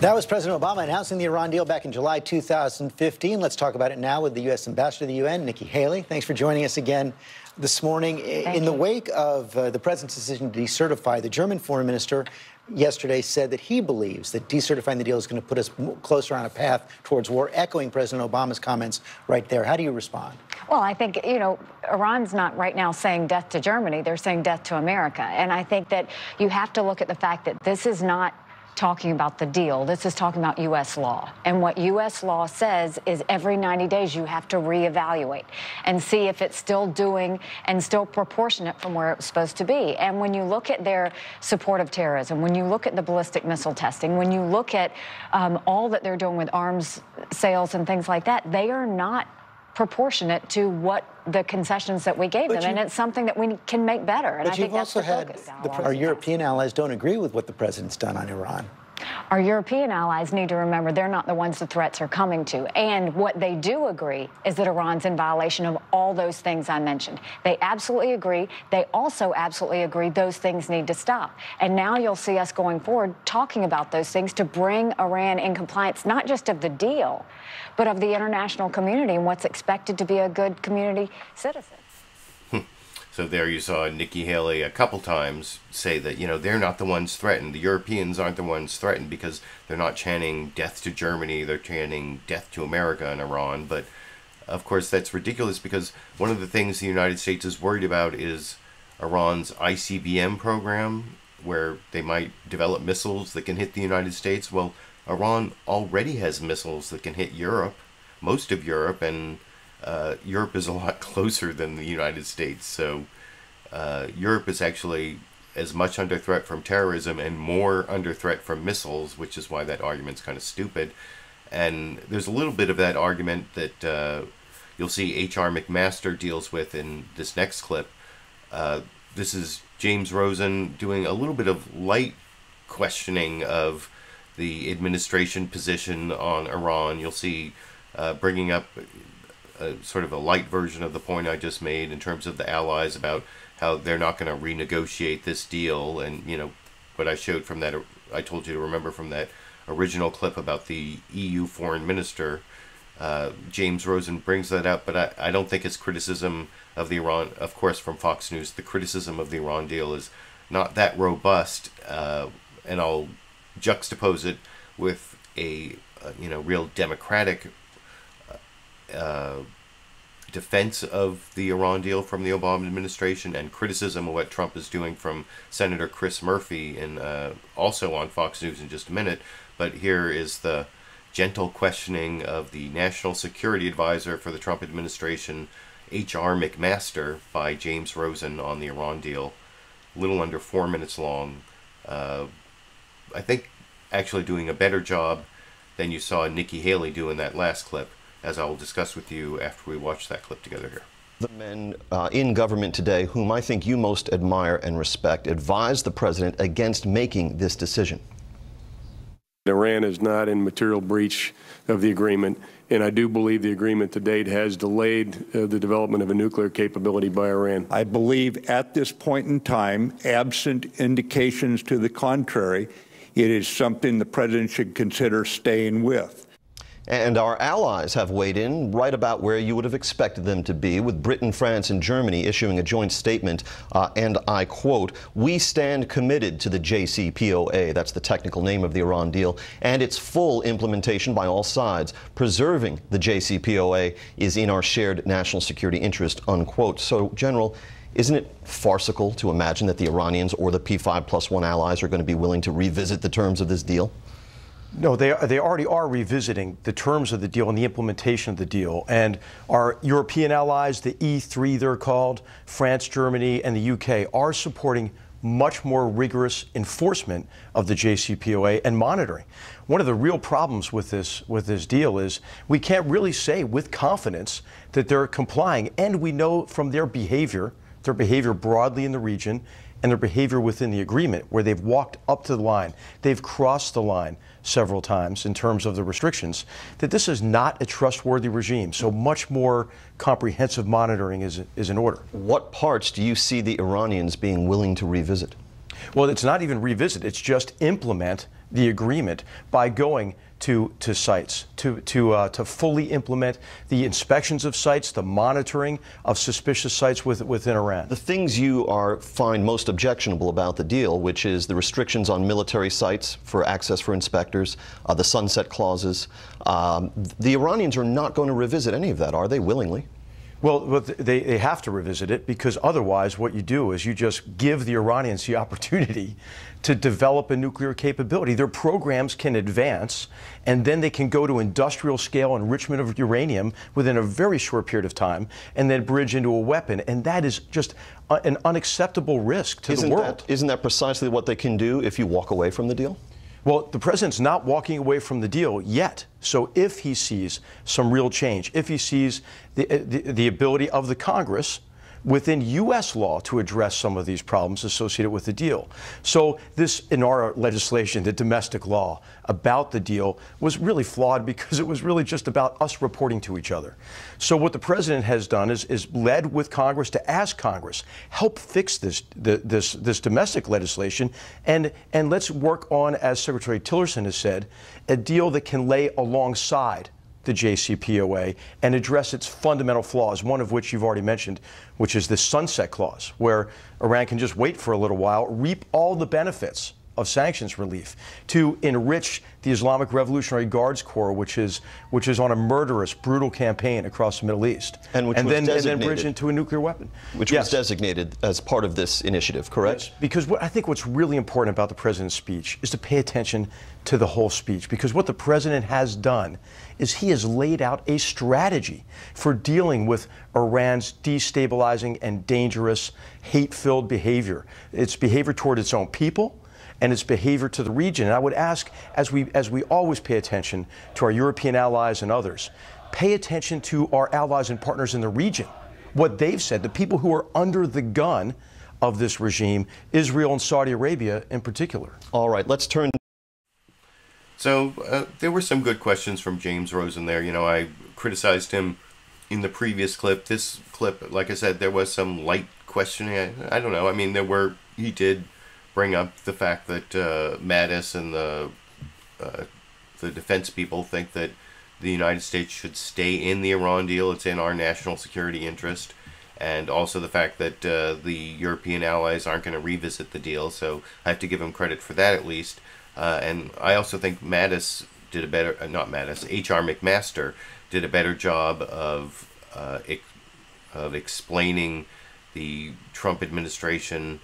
That was President Obama announcing the Iran deal back in July 2015. Let's talk about it now with the U.S. Ambassador to the UN, Nikki Haley. Thanks for joining us again this morning. In the wake of the president's decision to decertify, the German foreign minister yesterday said that he believes that decertifying the deal is going to put us closer on a path towards war, echoing President Obama's comments right there. How do you respond? Well, I think, you know, Iran's not right now saying death to Germany. They're saying death to America. And I think that you have to look at the fact that this is not talking about the deal. This is talking about U.S. law. And what U.S. law says is every 90 days you have to reevaluate and see if it's still doing and still proportionate from where it was supposed to be. And when you look at their support of terrorism, when you look at the ballistic missile testing, when you look at all that they're doing with arms sales and things like that, they are not proportionate to what the concessions that we gave them, and it's something that we can make better. And I think that's the focus. Our European allies don't agree with what the president's done on Iran. Our European allies need to remember they're not the ones the threats are coming to. And what they do agree is that Iran's in violation of all those things I mentioned. They absolutely agree. They also absolutely agree those things need to stop. And now you'll see us going forward talking about those things to bring Iran in compliance, not just of the deal, but of the international community and what's expected to be a good community citizen. So there you saw Nikki Haley a couple times say that, you know, they're not the ones threatened. The Europeans aren't the ones threatened because they're not chanting death to Germany. They're chanting death to America and Iran. But, of course, that's ridiculous because one of the things the United States is worried about is Iran's ICBM program, where they might develop missiles that can hit the United States. Well, Iran already has missiles that can hit Europe, most of Europe, and Europe is a lot closer than the United States. So Europe is actually as much under threat from terrorism and more under threat from missiles, which is why that argument's kind of stupid. And there's a little bit of that argument that you'll see H.R. McMaster deals with in this next clip. This is James Rosen doing a little bit of light questioning of the administration position on Iran. You'll see bringing up sort of a light version of the point I just made in terms of the allies about how they're not going to renegotiate this deal, and what I showed from that, I told you to remember from that original clip about the EU foreign minister. James Rosen brings that up, but I don't think his criticism of the Iran, of course from Fox News, the criticism of the Iran deal is not that robust, and I'll juxtapose it with a real democratic defense of the Iran deal from the Obama administration, and criticism of what Trump is doing from Senator Chris Murphy, and also on Fox News in just a minute. But here is the gentle questioning of the National Security Advisor for the Trump administration, H.R. McMaster, by James Rosen on the Iran deal. A little under 4 minutes long. I think actually doing a better job than you saw Nikki Haley do in that last clip, as I will discuss with you after we watch that clip together here. The men in government today, whom I think you most admire and respect, advised the president against making this decision. Iran is not in material breach of the agreement, and I do believe the agreement to date has delayed the development of a nuclear capability by Iran. I believe at this point in time, absent indications to the contrary, it is something the president should consider staying with. And our allies have weighed in right about where you would have expected them to be, with Britain, France, and Germany issuing a joint statement, and I quote, "We stand committed to the JCPOA," that's the technical name of the Iran deal, "and its full implementation by all sides. Preserving the JCPOA is in our shared national security interest," unquote. So, General, isn't it farcical to imagine that the Iranians or the P5+1 allies are going to be willing to revisit the terms of this deal? No, they already are revisiting the terms of the deal and the implementation of the deal. And our European allies, the E3 they're called, France, Germany, and the UK, are supporting much more rigorous enforcement of the JCPOA and monitoring. One of the real problems with this deal is we can't really say with confidence that they're complying. And we know from their behavior broadly in the region, and their behavior within the agreement, where they've walked up to the line, they've crossed the line several times in terms of the restrictions, that this is not a trustworthy regime. So much more comprehensive monitoring is in order. What parts do you see the Iranians being willing to revisit? Well, it's not even revisit, it's just implement the agreement by going to sites, to fully implement the inspections of sites, the monitoring of suspicious sites within Iran. The things you find most objectionable about the deal, which is the restrictions on military sites for access for inspectors, the sunset clauses, the Iranians are not going to revisit any of that, are they, willingly? Well, they have to revisit it, because otherwise what you do is you just give the Iranians the opportunity to develop a nuclear capability. Their programs can advance, and then they can go to industrial scale enrichment of uranium within a very short period of time, and then bridge into a weapon. And that is just an unacceptable risk to the world. Isn't that precisely what they can do if you walk away from the deal? Well, the president's not walking away from the deal yet. So if he sees some real change, if he sees the ability of the Congress within U.S. law to address some of these problems associated with the deal. So this, in our legislation, the domestic law about the deal, was really flawed because it was really just about us reporting to each other. So what the president has done is led with Congress to ask Congress, help fix this domestic legislation, and let's work on, as Secretary Tillerson has said, a deal that can lay alongside the JCPOA and address its fundamental flaws, one of which you've already mentioned, which is the sunset clause, where Iran can just wait for a little while, reap all the benefits of sanctions relief, to enrich the Islamic Revolutionary Guards Corps, which is on a murderous, brutal campaign across the Middle East, and then bridge into a nuclear weapon. Which was designated as part of this initiative, correct? Yes, because I think what's really important about the president's speech is to pay attention to the whole speech, because what the president has done is he has laid out a strategy for dealing with Iran's destabilizing and dangerous, hate-filled behavior. Its behavior toward its own people, and its behavior to the region. And I would ask, as we always pay attention to our European allies and others, pay attention to our allies and partners in the region. What they've said, the people who are under the gun of this regime, Israel and Saudi Arabia in particular. All right, let's turn. So there were some good questions from James Rosen there. You know, I criticized him in the previous clip. This clip, like I said, there was some light questioning. I don't know. I mean, he did bring up the fact that Mattis and the defense people think that the United States should stay in the Iran deal. It's in our national security interest. And also the fact that the European allies aren't going to revisit the deal. So I have to give him credit for that at least. And I also think Mattis did a better, not Mattis, H.R. McMaster did a better job of explaining the Trump administration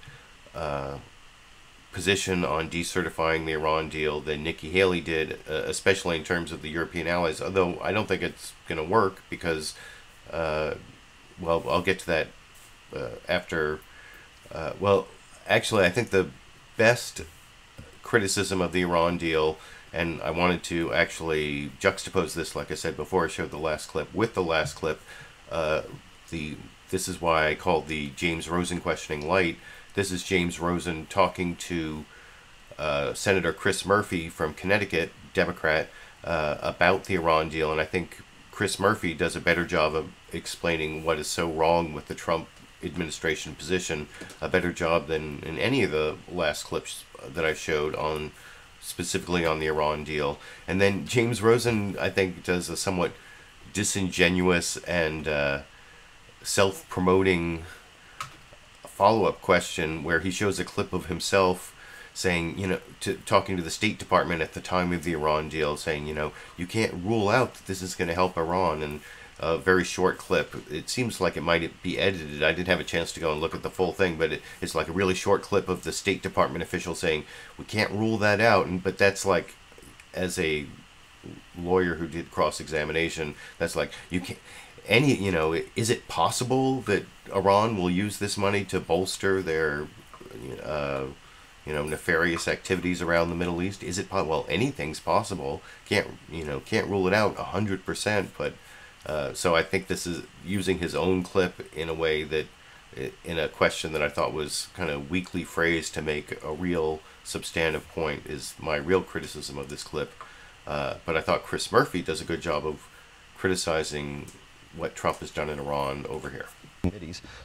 position on decertifying the Iran deal than Nikki Haley did, especially in terms of the European allies. Although I don't think it's going to work because, well, I'll get to that after. Well, actually, I think the best criticism of the Iran deal, and I wanted to actually juxtapose this, like I said before I showed the last clip, with the last clip. This is why I called the James Rosen questioning light. This is James Rosen talking to Senator Chris Murphy from Connecticut, Democrat, about the Iran deal, and I think Chris Murphy does a better job of explaining what is so wrong with the Trump administration position, a better job than in any of the last clips that I showed on specifically on the Iran deal. And then James Rosen, I think, does a somewhat disingenuous and self-promoting follow-up question where he shows a clip of himself saying, you know, talking to the State Department at the time of the Iran deal, saying, you know, you can't rule out that this is going to help Iran. And a very short clip. It seems like it might be edited. I didn't have a chance to go and look at the full thing, but it's like a really short clip of the State Department official saying, we can't rule that out. But that's like, as a lawyer who did cross-examination, that's like, you can't, you know, is it possible that Iran will use this money to bolster their, you know, nefarious activities around the Middle East? Is it possible? Well, anything's possible. Can't rule it out 100%, but so I think this is using his own clip in a way that, in a question that I thought was kind of weakly phrased to make a real substantive point, is my real criticism of this clip. But I thought Chris Murphy does a good job of criticizing what Trump has done in Iran over here.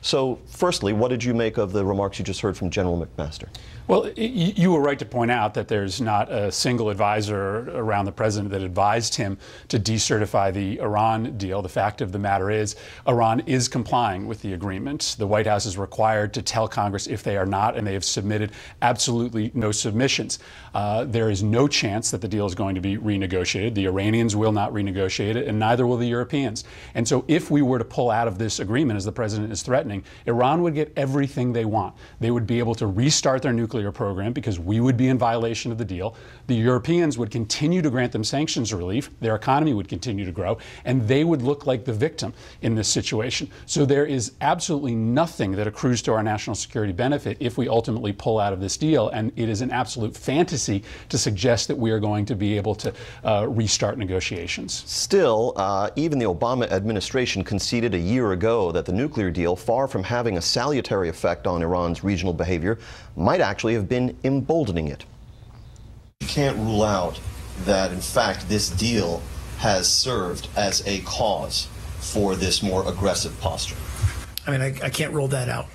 So, firstly, what did you make of the remarks you just heard from General McMaster? Well, you were right to point out that there's not a single advisor around the president that advised him to decertify the Iran deal. The fact of the matter is, Iran is complying with the agreement. The White House is required to tell Congress if they are not, and they have submitted absolutely no submissions. There is no chance that the deal is going to be renegotiated. The Iranians will not renegotiate it, and neither will the Europeans. And so if we were to pull out of this agreement, as the president is threatening, Iran would get everything they want. They would be able to restart their nuclear program because we would be in violation of the deal. The Europeans would continue to grant them sanctions relief. Their economy would continue to grow, and they would look like the victim in this situation. So there is absolutely nothing that accrues to our national security benefit if we ultimately pull out of this deal, and it is an absolute fantasy to suggest that we are going to be able to restart negotiations. Still, even the Obama administration conceded a year ago that the nuclear deal, far from having a salutary effect on Iran's regional behavior, might actually have been emboldening it. You can't rule out that, in fact, this deal has served as a cause for this more aggressive posture. I mean, I can't rule that out.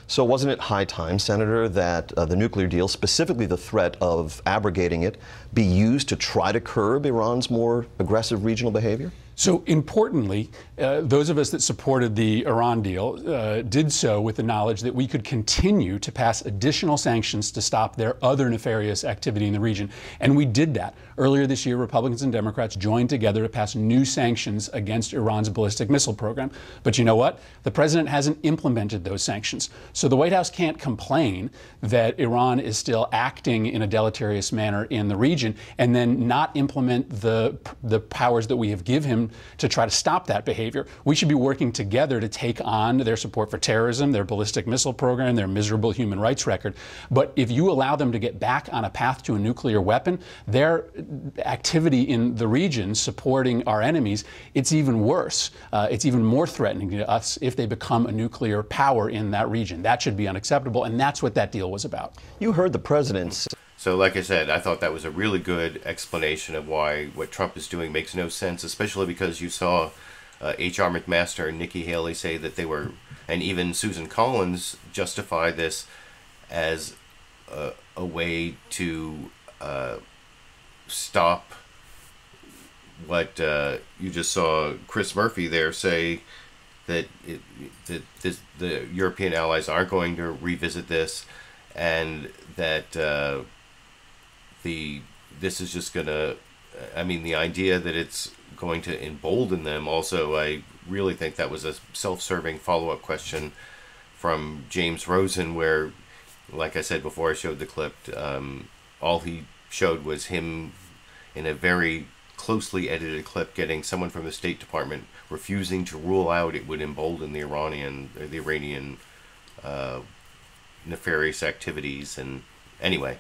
So wasn't it high time, Senator, that the nuclear deal, specifically the threat of abrogating it, be used to try to curb Iran's more aggressive regional behavior? So importantly, those of us that supported the Iran deal did so with the knowledge that we could continue to pass additional sanctions to stop their other nefarious activity in the region. And we did that. Earlier this year, Republicans and Democrats joined together to pass new sanctions against Iran's ballistic missile program. But you know what? The president hasn't implemented those sanctions. So the White House can't complain that Iran is still acting in a deleterious manner in the region and then not implement the powers that we have given him to try to stop that behavior. We should be working together to take on their support for terrorism, their ballistic missile program, their miserable human rights record. But if you allow them to get back on a path to a nuclear weapon, their activity in the region supporting our enemies, it's even worse. It's even more threatening to us if they become a nuclear power in that region. That should be unacceptable, and that's what that deal was about. You heard the president's. So like I said, I thought that was a really good explanation of why what Trump is doing makes no sense, especially because you saw H.R. McMaster and Nikki Haley say that they were, and even Susan Collins justify this as a way to stop what you just saw Chris Murphy there say, that the European allies aren't going to revisit this, and that this is just going to, I mean, the idea that it's going to embolden them. Also, I really think that was a self-serving follow-up question from James Rosen, where, like I said before I showed the clip, all he showed was him in a very closely edited clip getting someone from the State Department refusing to rule out it would embolden the Iranian nefarious activities. And anyway,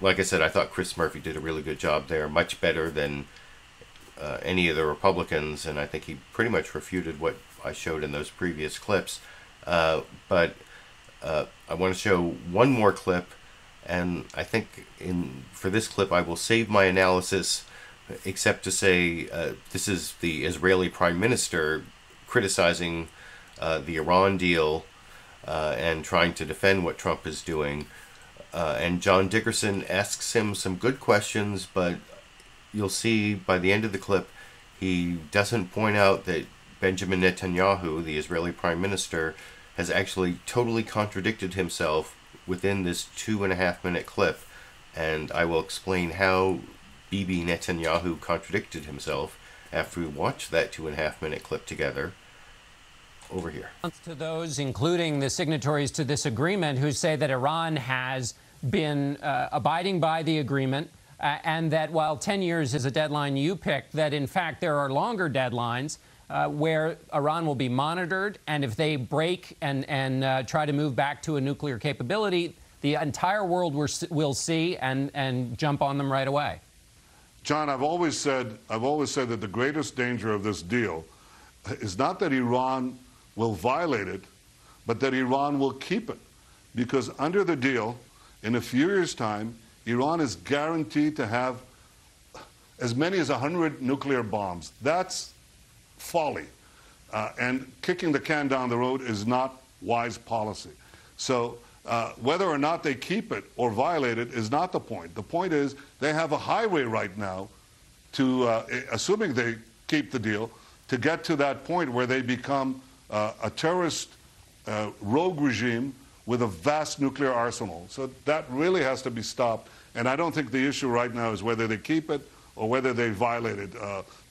like I said, I thought Chris Murphy did a really good job there, much better than any of the Republicans, and I think he pretty much refuted what I showed in those previous clips. But I want to show one more clip, and I think for this clip I will save my analysis, except to say this is the Israeli Prime Minister criticizing the Iran deal and trying to defend what Trump is doing. And John Dickerson asks him some good questions, but you'll see by the end of the clip, he doesn't point out that Benjamin Netanyahu, the Israeli Prime Minister, has actually totally contradicted himself within this 2.5-minute clip. And I will explain how Bibi Netanyahu contradicted himself after we watch that 2.5-minute clip together. Over here. To those, including the signatories to this agreement, who say that Iran has been abiding by the agreement, and that while 10 years is a deadline you picked, that in fact there are longer deadlines where Iran will be monitored, and if they break and try to move back to a nuclear capability, the entire world will see and jump on them right away. John, I've always said that the greatest danger of this deal is not that Iran will violate it, but that Iran will keep it. Because under the deal, in a few years' time, Iran is guaranteed to have as many as 100 nuclear bombs. That's folly. And kicking the can down the road is not wise policy. So whether or not they keep it or violate it is not the point. The point is they have a highway right now to, assuming they keep the deal, to get to that point where they become a terrorist rogue regime with a vast nuclear arsenal. So that really has to be stopped. And I don't think the issue right now is whether they keep it or whether they violate it.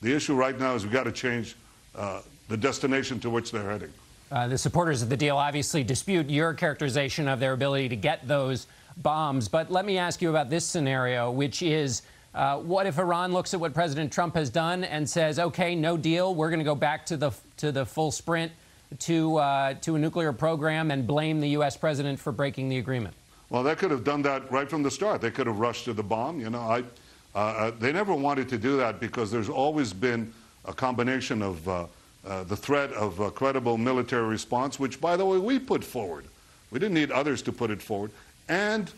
The issue right now is we've got to change the destination to which they're heading. The supporters of the deal obviously dispute your characterization of their ability to get those bombs. But let me ask you about this scenario, which is, what if Iran looks at what President Trump has done and says, okay, no deal, we're going to go back to the full sprint to a nuclear program and blame the U.S. president for breaking the agreement? Well, they could have done that right from the start. They could have rushed to the bomb. You know, they never wanted to do that because there's always been a combination of the threat of a credible military response, which, by the way, we put forward. We didn't need others to put it forward. And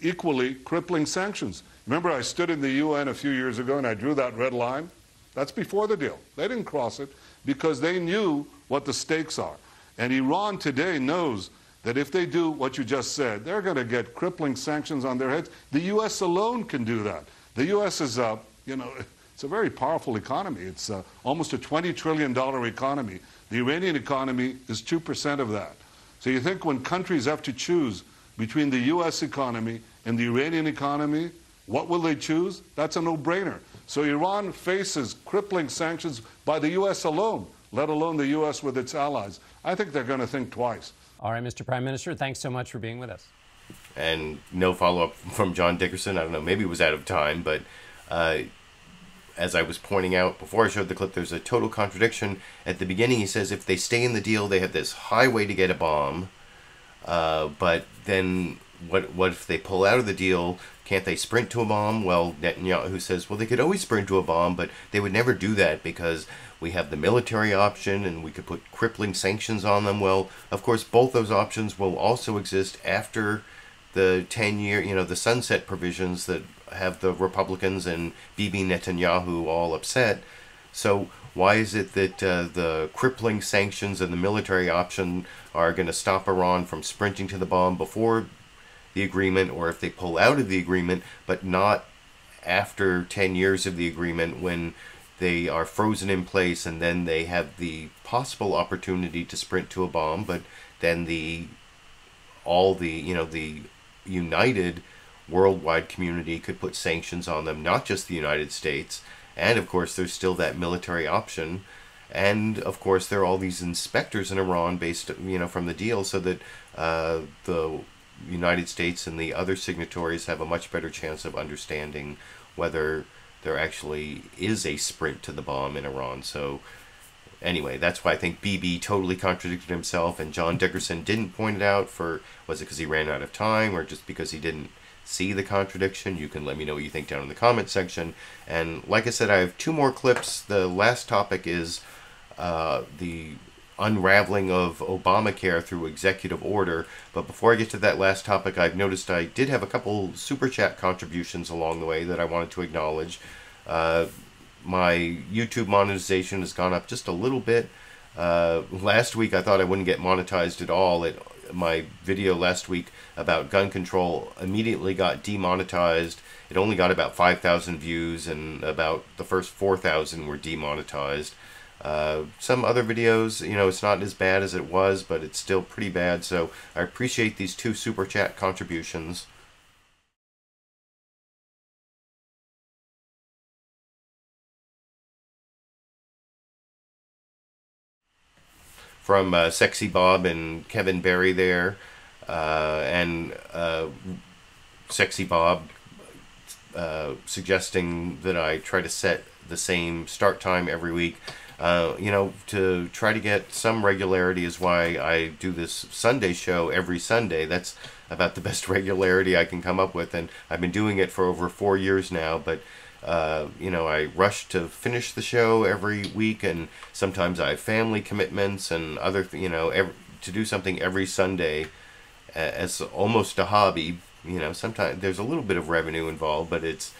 equally, crippling sanctions. Remember, I stood in the UN a few years ago and I drew that red line? That's before the deal. They didn't cross it because they knew what the stakes are. And Iran today knows that if they do what you just said, they're going to get crippling sanctions on their heads. The U.S. alone can do that. The U.S. is, you know, it's a very powerful economy. It's almost a $20 trillion economy. The Iranian economy is 2% of that. So you think when countries have to choose between the U.S. economy and the Iranian economy, what will they choose? That's a no-brainer. So Iran faces crippling sanctions by the U.S. alone, let alone the U.S. with its allies. I think they're going to think twice. All right, Mr. Prime Minister, thanks so much for being with us. And no follow-up from John Dickerson. I don't know, maybe it was out of time, but as I was pointing out before I showed the clip, there's a total contradiction. At the beginning, he says if they stay in the deal, they have this highway to get a bomb. But then what if they pull out of the deal? Can't they sprint to a bomb? Well, Netanyahu says, well, they could always sprint to a bomb, but they would never do that because we have the military option and we could put crippling sanctions on them. Well, of course, both those options will also exist after the 10-year, the sunset provisions that have the Republicans and Bibi Netanyahu all upset. So why is it that the crippling sanctions and the military option are going to stop Iran from sprinting to the bomb before the agreement, or if they pull out of the agreement, but not after 10 years of the agreement when they are frozen in place and then they have the possible opportunity to sprint to a bomb, but then the united worldwide community could put sanctions on them, not just the United States. And of course there's still that military option, and of course there are all these inspectors in Iran based from the deal, so that the United States and the other signatories have a much better chance of understanding whether there actually is a sprint to the bomb in Iran. So anyway, that's why I think Bibi totally contradicted himself, and John Dickerson didn't point it out. Was it because he ran out of time, or just because he didn't see the contradiction? You can let me know what you think down in the comment section. And like I said, I have 2 more clips. The last topic is the unraveling of Obamacare through executive order. But before I get to that last topic, I've noticed I did have a couple super chat contributions along the way that I wanted to acknowledge. My YouTube monetization has gone up just a little bit. Last week I thought I wouldn't get monetized at all. My video last week about gun control immediately got demonetized. It only got about 5,000 views, and about the first 4,000 were demonetized. Some other videos, it's not as bad as it was, but it's still pretty bad. So I appreciate these 2 super chat contributions. From Sexy Bob and Kevin Barry there, and Sexy Bob suggesting that I try to set the same start time every week. To try to get some regularity is why I do this Sunday show every Sunday. That's about the best regularity I can come up with, and I've been doing it for over 4 years now, but I rush to finish the show every week, and sometimes I have family commitments and other, to do something every Sunday as almost a hobby. Sometimes there's a little bit of revenue involved, but it's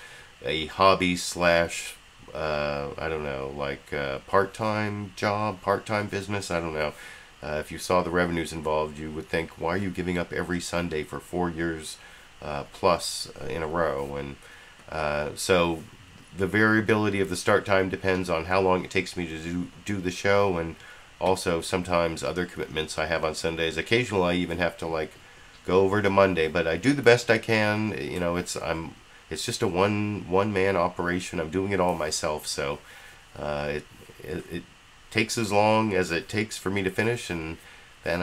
a hobby slash, I don't know, like part-time job, part-time business. I don't know. If you saw the revenues involved, you would think, why are you giving up every Sunday for 4 years plus in a row? And so the variability of the start time depends on how long it takes me to do the show, and also sometimes other commitments I have on Sundays. Occasionally I even have to go over to Monday, but I do the best I can. It's just a one-man operation. I'm doing it all myself, so it takes as long as it takes for me to finish, and then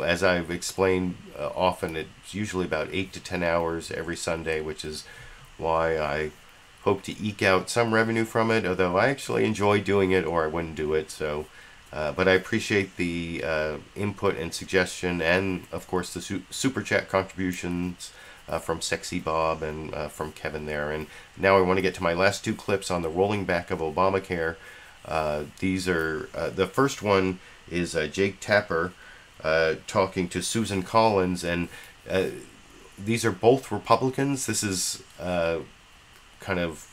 as I've explained often, it's usually about 8 to 10 hours every Sunday, which is why I hope to eke out some revenue from it, although I actually enjoy doing it, or I wouldn't do it. So, but I appreciate the input and suggestion, and of course the super chat contributions from Sexy Bob and from Kevin there. And now I want to get to my last 2 clips on the rolling back of Obamacare. These are the first one is Jake Tapper talking to Susan Collins, and these are both Republicans. This is kind of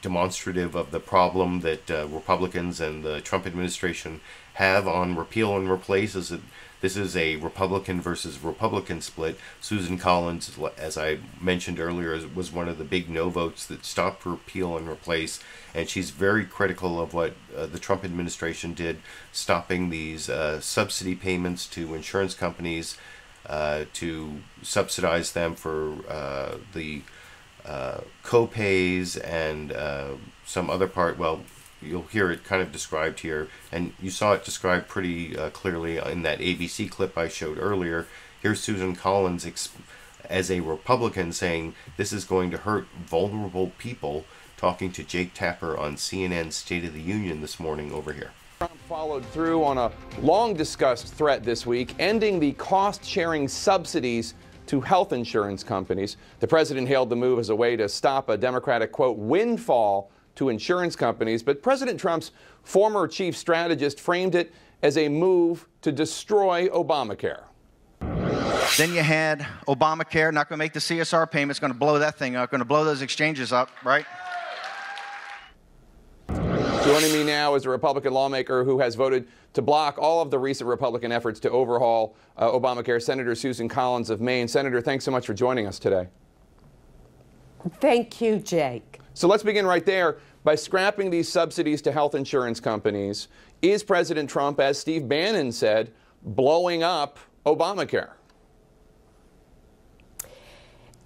demonstrative of the problem that Republicans and the Trump administration have on repeal and replace. This is a Republican versus Republican split. Susan Collins, as I mentioned earlier, was one of the big no votes that stopped repeal and replace, and she's very critical of what the Trump administration did, stopping these subsidy payments to insurance companies to subsidize them for the co-pays and some other part. Well, you'll hear it kind of described here, and you saw it described pretty clearly in that ABC clip I showed earlier. Here's Susan Collins as a Republican saying this is going to hurt vulnerable people, talking to Jake Tapper on CNN's State of the Union this morning over here. Trump followed through on a long-discussed threat this week, ending the cost-sharing subsidies to health insurance companies. The president hailed the move as a way to stop a Democratic, quote, windfall to insurance companies. But President Trump's former chief strategist framed it as a move to destroy Obamacare. Then you had Obamacare, not going to make the CSR payments, going to blow that thing up, going to blow those exchanges up, right? Joining me now is a Republican lawmaker who has voted to block all of the recent Republican efforts to overhaul Obamacare, Senator Susan Collins of Maine. Senator, thanks so much for joining us today. Thank you, Jake. So let's begin right there. By scrapping these subsidies to health insurance companies, is President Trump, as Steve Bannon said, blowing up Obamacare?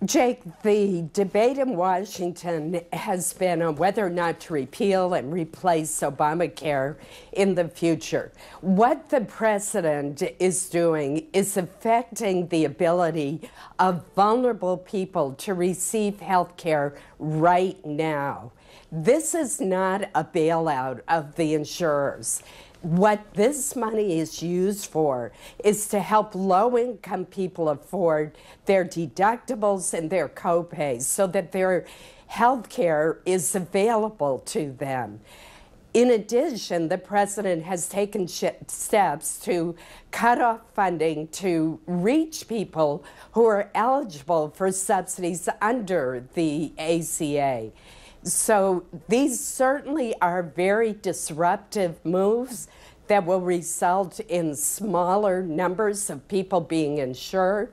Jake, the debate in Washington has been on whether or not to repeal and replace Obamacare in the future. What the president is doing is affecting the ability of vulnerable people to receive health care right now. This is not a bailout of the insurers. What this money is used for is to help low-income people afford their deductibles and their copays so that their health care is available to them. In addition, the president has taken steps to cut off funding to reach people who are eligible for subsidies under the ACA. So these certainly are very disruptive moves that will result in smaller numbers of people being insured,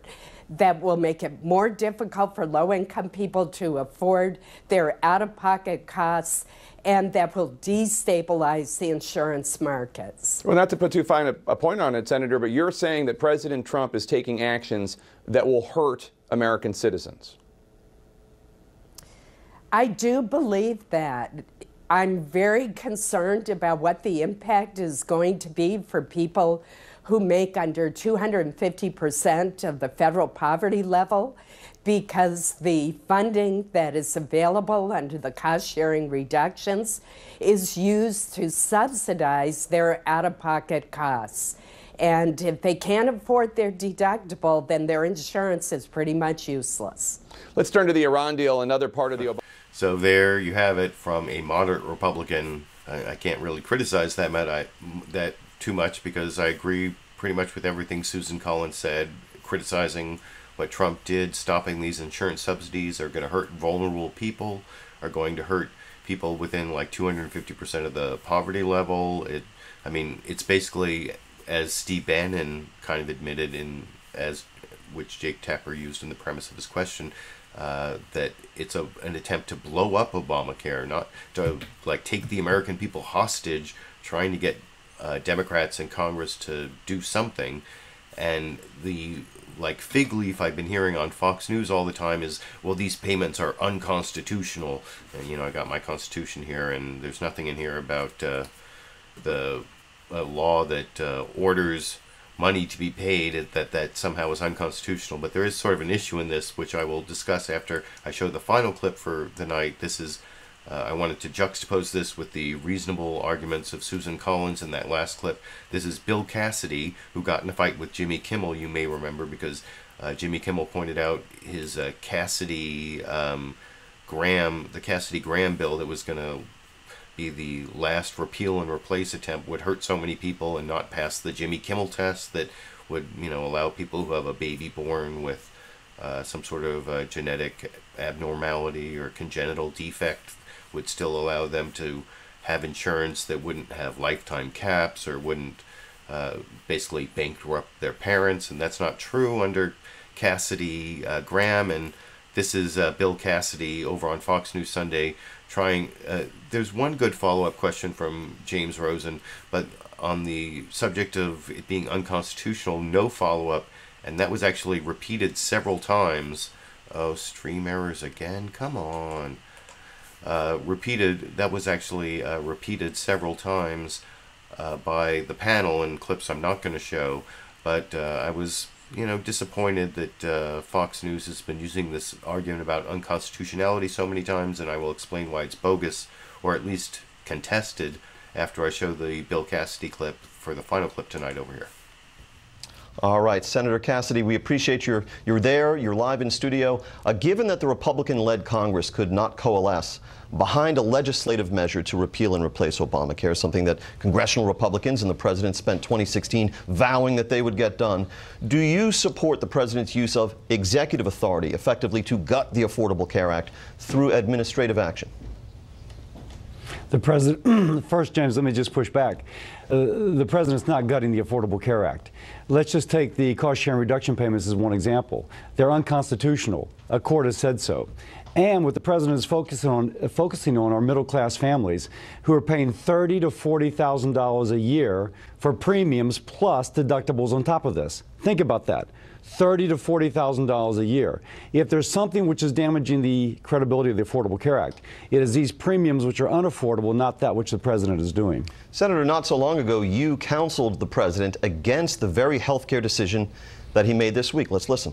that will make it more difficult for low-income people to afford their out-of-pocket costs, and that will destabilize the insurance markets. Well, not to put too fine a point on it, Senator, but you're saying that President Trump is taking actions that will hurt American citizens. I do believe that. I'm very concerned about what the impact is going to be for people who make under 250% of the federal poverty level, because the funding that is available under the cost-sharing reductions is used to subsidize their out-of-pocket costs. And if they can't afford their deductible, then their insurance is pretty much useless. Let's turn to the Iran deal, another part of the Obama. So there you have it from a moderate Republican. I can't really criticize that too much, because I agree pretty much with everything Susan Collins said. Criticizing what Trump did, stopping these insurance subsidies, are going to hurt vulnerable people, are going to hurt people within like 250% of the poverty level. I mean, it's basically, as Steve Bannon kind of admitted, which Jake Tapper used in the premise of his question, that it's an attempt to blow up Obamacare, not to like take the American people hostage, trying to get Democrats in Congress to do something. And the like fig leaf I've been hearing on Fox News all the time is, well, these payments are unconstitutional. And, you know, I got my Constitution here, and there's nothing in here about the law that orders money to be paid, that somehow is unconstitutional. But there is sort of an issue in this, which I will discuss after I show the final clip for the night. This is, I wanted to juxtapose this with the reasonable arguments of Susan Collins in that last clip. This is Bill Cassidy, who got in a fight with Jimmy Kimmel, you may remember, because Jimmy Kimmel pointed out his Cassidy Graham bill that was going to be the last repeal and replace attempt would hurt so many people and not pass the Jimmy Kimmel test that would, you know, allow people who have a baby born with some sort of genetic abnormality or congenital defect would still allow them to have insurance that wouldn't have lifetime caps or wouldn't basically bankrupt their parents. And that's not true under Cassidy Graham. And this is Bill Cassidy over on Fox News Sunday trying. There's one good follow-up question from James Rosen, but on the subject of it being unconstitutional, no follow-up, and that was actually repeated several times. Oh, stream errors again, come on. That was actually repeated several times by the panel in clips I'm not going to show, but I was you know, disappointed that Fox News has been using this argument about unconstitutionality so many times, and I will explain why it's bogus, or at least contested, after I show the Bill Cassidy clip for the final clip tonight over here. All right, Senator Cassidy, we appreciate you're there, you're live in studio. Given that the Republican-led Congress could not coalesce behind a legislative measure to repeal and replace Obamacare, something that congressional Republicans and the president spent 2016 vowing that they would get done, do you support the president's use of executive authority effectively to gut the Affordable Care Act through administrative action? The president, first, James, let me just push back. The president's not gutting the Affordable Care Act. Let's just take the cost-sharing reduction payments as one example. They're unconstitutional. A court has said so. And what the president is focusing on are middle-class families who are paying $30,000 to $40,000 a year for premiums plus deductibles on top of this. Think about that. $30,000 to $40,000 a year. If there's something which is damaging the credibility of the Affordable Care Act, it is these premiums which are unaffordable, not that which the president is doing. Senator, not so long ago, you counseled the president against the very health care decision that he made this week. Let's listen.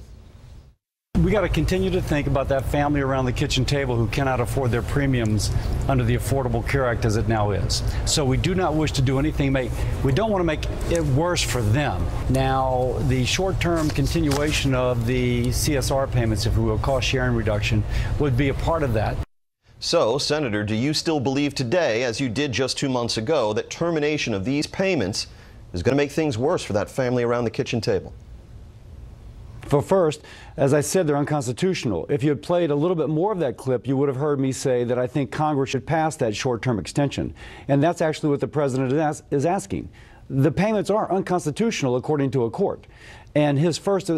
We got to continue to think about that family around the kitchen table who cannot afford their premiums under the Affordable Care Act as it now is. So we do not wish to do anything. We don't want to make it worse for them. Now, the short-term continuation of the CSR payments, if we will, cost sharing reduction, would be a part of that. So, Senator, do you still believe today, as you did just 2 months ago, that termination of these payments is going to make things worse for that family around the kitchen table? For first, as I said, they're unconstitutional. If you had played a little bit more of that clip, you would have heard me say that I think Congress should pass that short-term extension. And that's actually what the president is asking. The payments are unconstitutional according to a court. And his first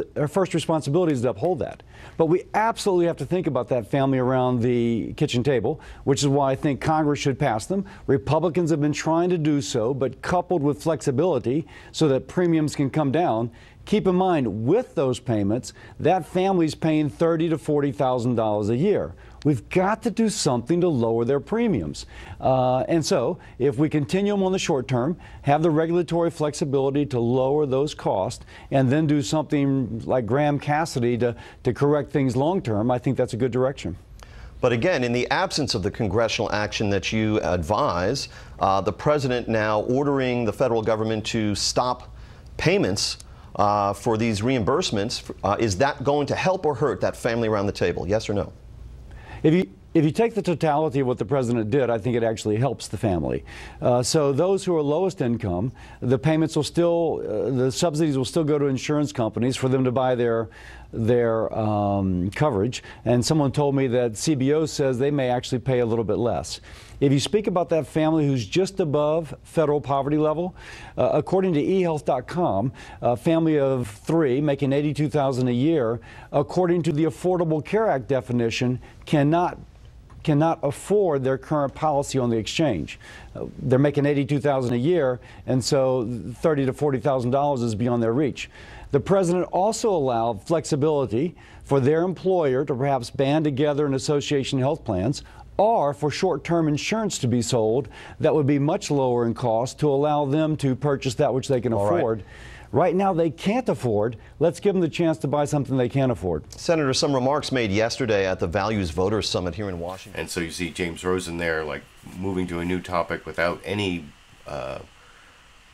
responsibility is to uphold that. But we absolutely have to think about that family around the kitchen table, which is why I think Congress should pass them. Republicans have been trying to do so, but coupled with flexibility so that premiums can come down. Keep in mind, with those payments, that family's paying $30,000 to $40,000 a year. We've got to do something to lower their premiums. And so, if we continue them on the short term, have the regulatory flexibility to lower those costs, and then do something like Graham Cassidy to correct things long term, I think that's a good direction. But again, in the absence of the congressional action that you advise, the president now ordering the federal government to stop payments for these reimbursements, is that going to help or hurt that family around the table? Yes or no? If you take the totality of what the president did, I think it actually helps the family. So those who are lowest income, the payments will still, the subsidies will still go to insurance companies for them to buy their coverage. And someone told me that CBO says they may actually pay a little bit less. If you speak about that family who's just above federal poverty level, according to eHealth.com, a family of 3 making $82,000 a year, according to the Affordable Care Act definition, cannot afford their current policy on the exchange. They're making $82,000 a year, and so $30,000 to $40,000 is beyond their reach. The president also allowed flexibility for their employer to perhaps band together an association health plans, or for short-term insurance to be sold that would be much lower in cost to allow them to purchase that which they can afford. Right now they can't afford. Let's give them the chance to buy something they can afford. Senator, some remarks made yesterday at the Values Voters Summit here in Washington. And so you see James Rosen there, like, moving to a new topic without any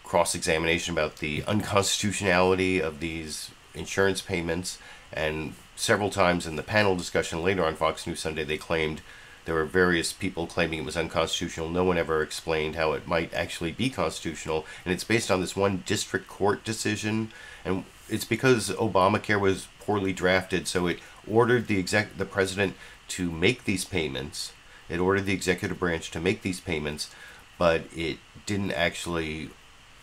cross-examination about the unconstitutionality of these insurance payments. And several times in the panel discussion later on Fox News Sunday, they claimed there were various people claiming it was unconstitutional. No one ever explained how it might actually be constitutional. And it's based on this one district court decision. And it's because Obamacare was poorly drafted. So it ordered the president to make these payments. It ordered the executive branch to make these payments, but it didn't actually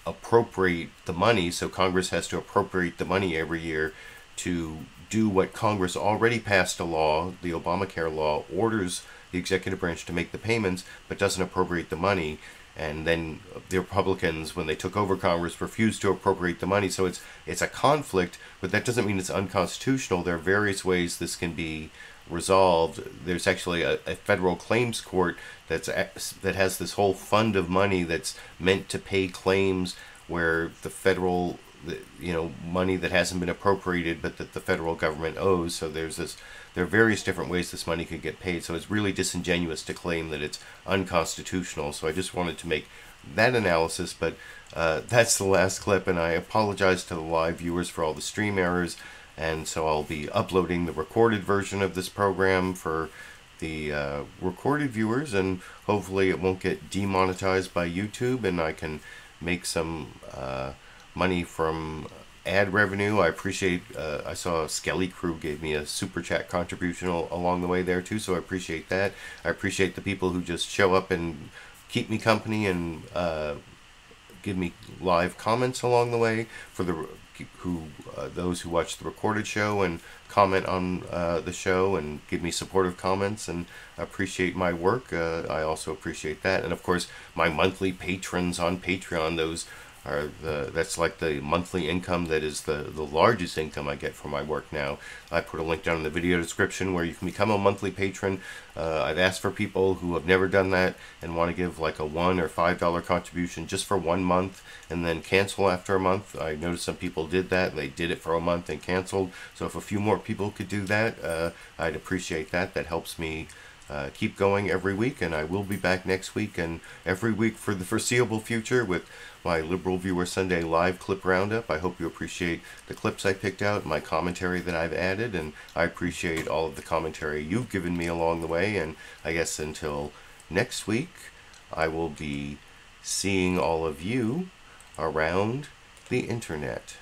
appropriate the money. So Congress has to appropriate the money every year to do what Congress already passed a law. The Obamacare law orders the executive branch to make the payments, but doesn't appropriate the money. And then the Republicans, when they took over Congress, refused to appropriate the money. So it's a conflict, but that doesn't mean it's unconstitutional. There are various ways this can be resolved. There's actually a federal claims court that has this whole fund of money that's meant to pay claims where the federal money that hasn't been appropriated but that the federal government owes. So there are various different ways this money could get paid. So it's really disingenuous to claim that it's unconstitutional. So I just wanted to make that analysis, but that's the last clip, and I apologize to the live viewers for all the stream errors. And so I'll be uploading the recorded version of this program for the recorded viewers, and hopefully it won't get demonetized by YouTube, and I can make some money from ad revenue. I appreciate, I saw Skelly Crew gave me a super chat contribution along the way there too, so I appreciate that. I appreciate the people who just show up and keep me company and give me live comments along the way, for those who watch the recorded show and comment on the show and give me supportive comments and appreciate my work. I also appreciate that. And of course, my monthly patrons on Patreon, those are that's like the monthly income that is the largest income I get for my work now. I put a link down in the video description where you can become a monthly patron. I've asked for people who have never done that and want to give like a $1 or $5 contribution just for 1 month and then cancel after a month. I noticed some people did that. They did it for a month and canceled. So if a few more people could do that, I'd appreciate that. That helps me keep going every week, and I will be back next week and every week for the foreseeable future with my Liberal Viewer Sunday live clip roundup. I hope you appreciate the clips I picked out, my commentary that I've added, and I appreciate all of the commentary you've given me along the way. And I guess until next week, I will be seeing all of you around the internet.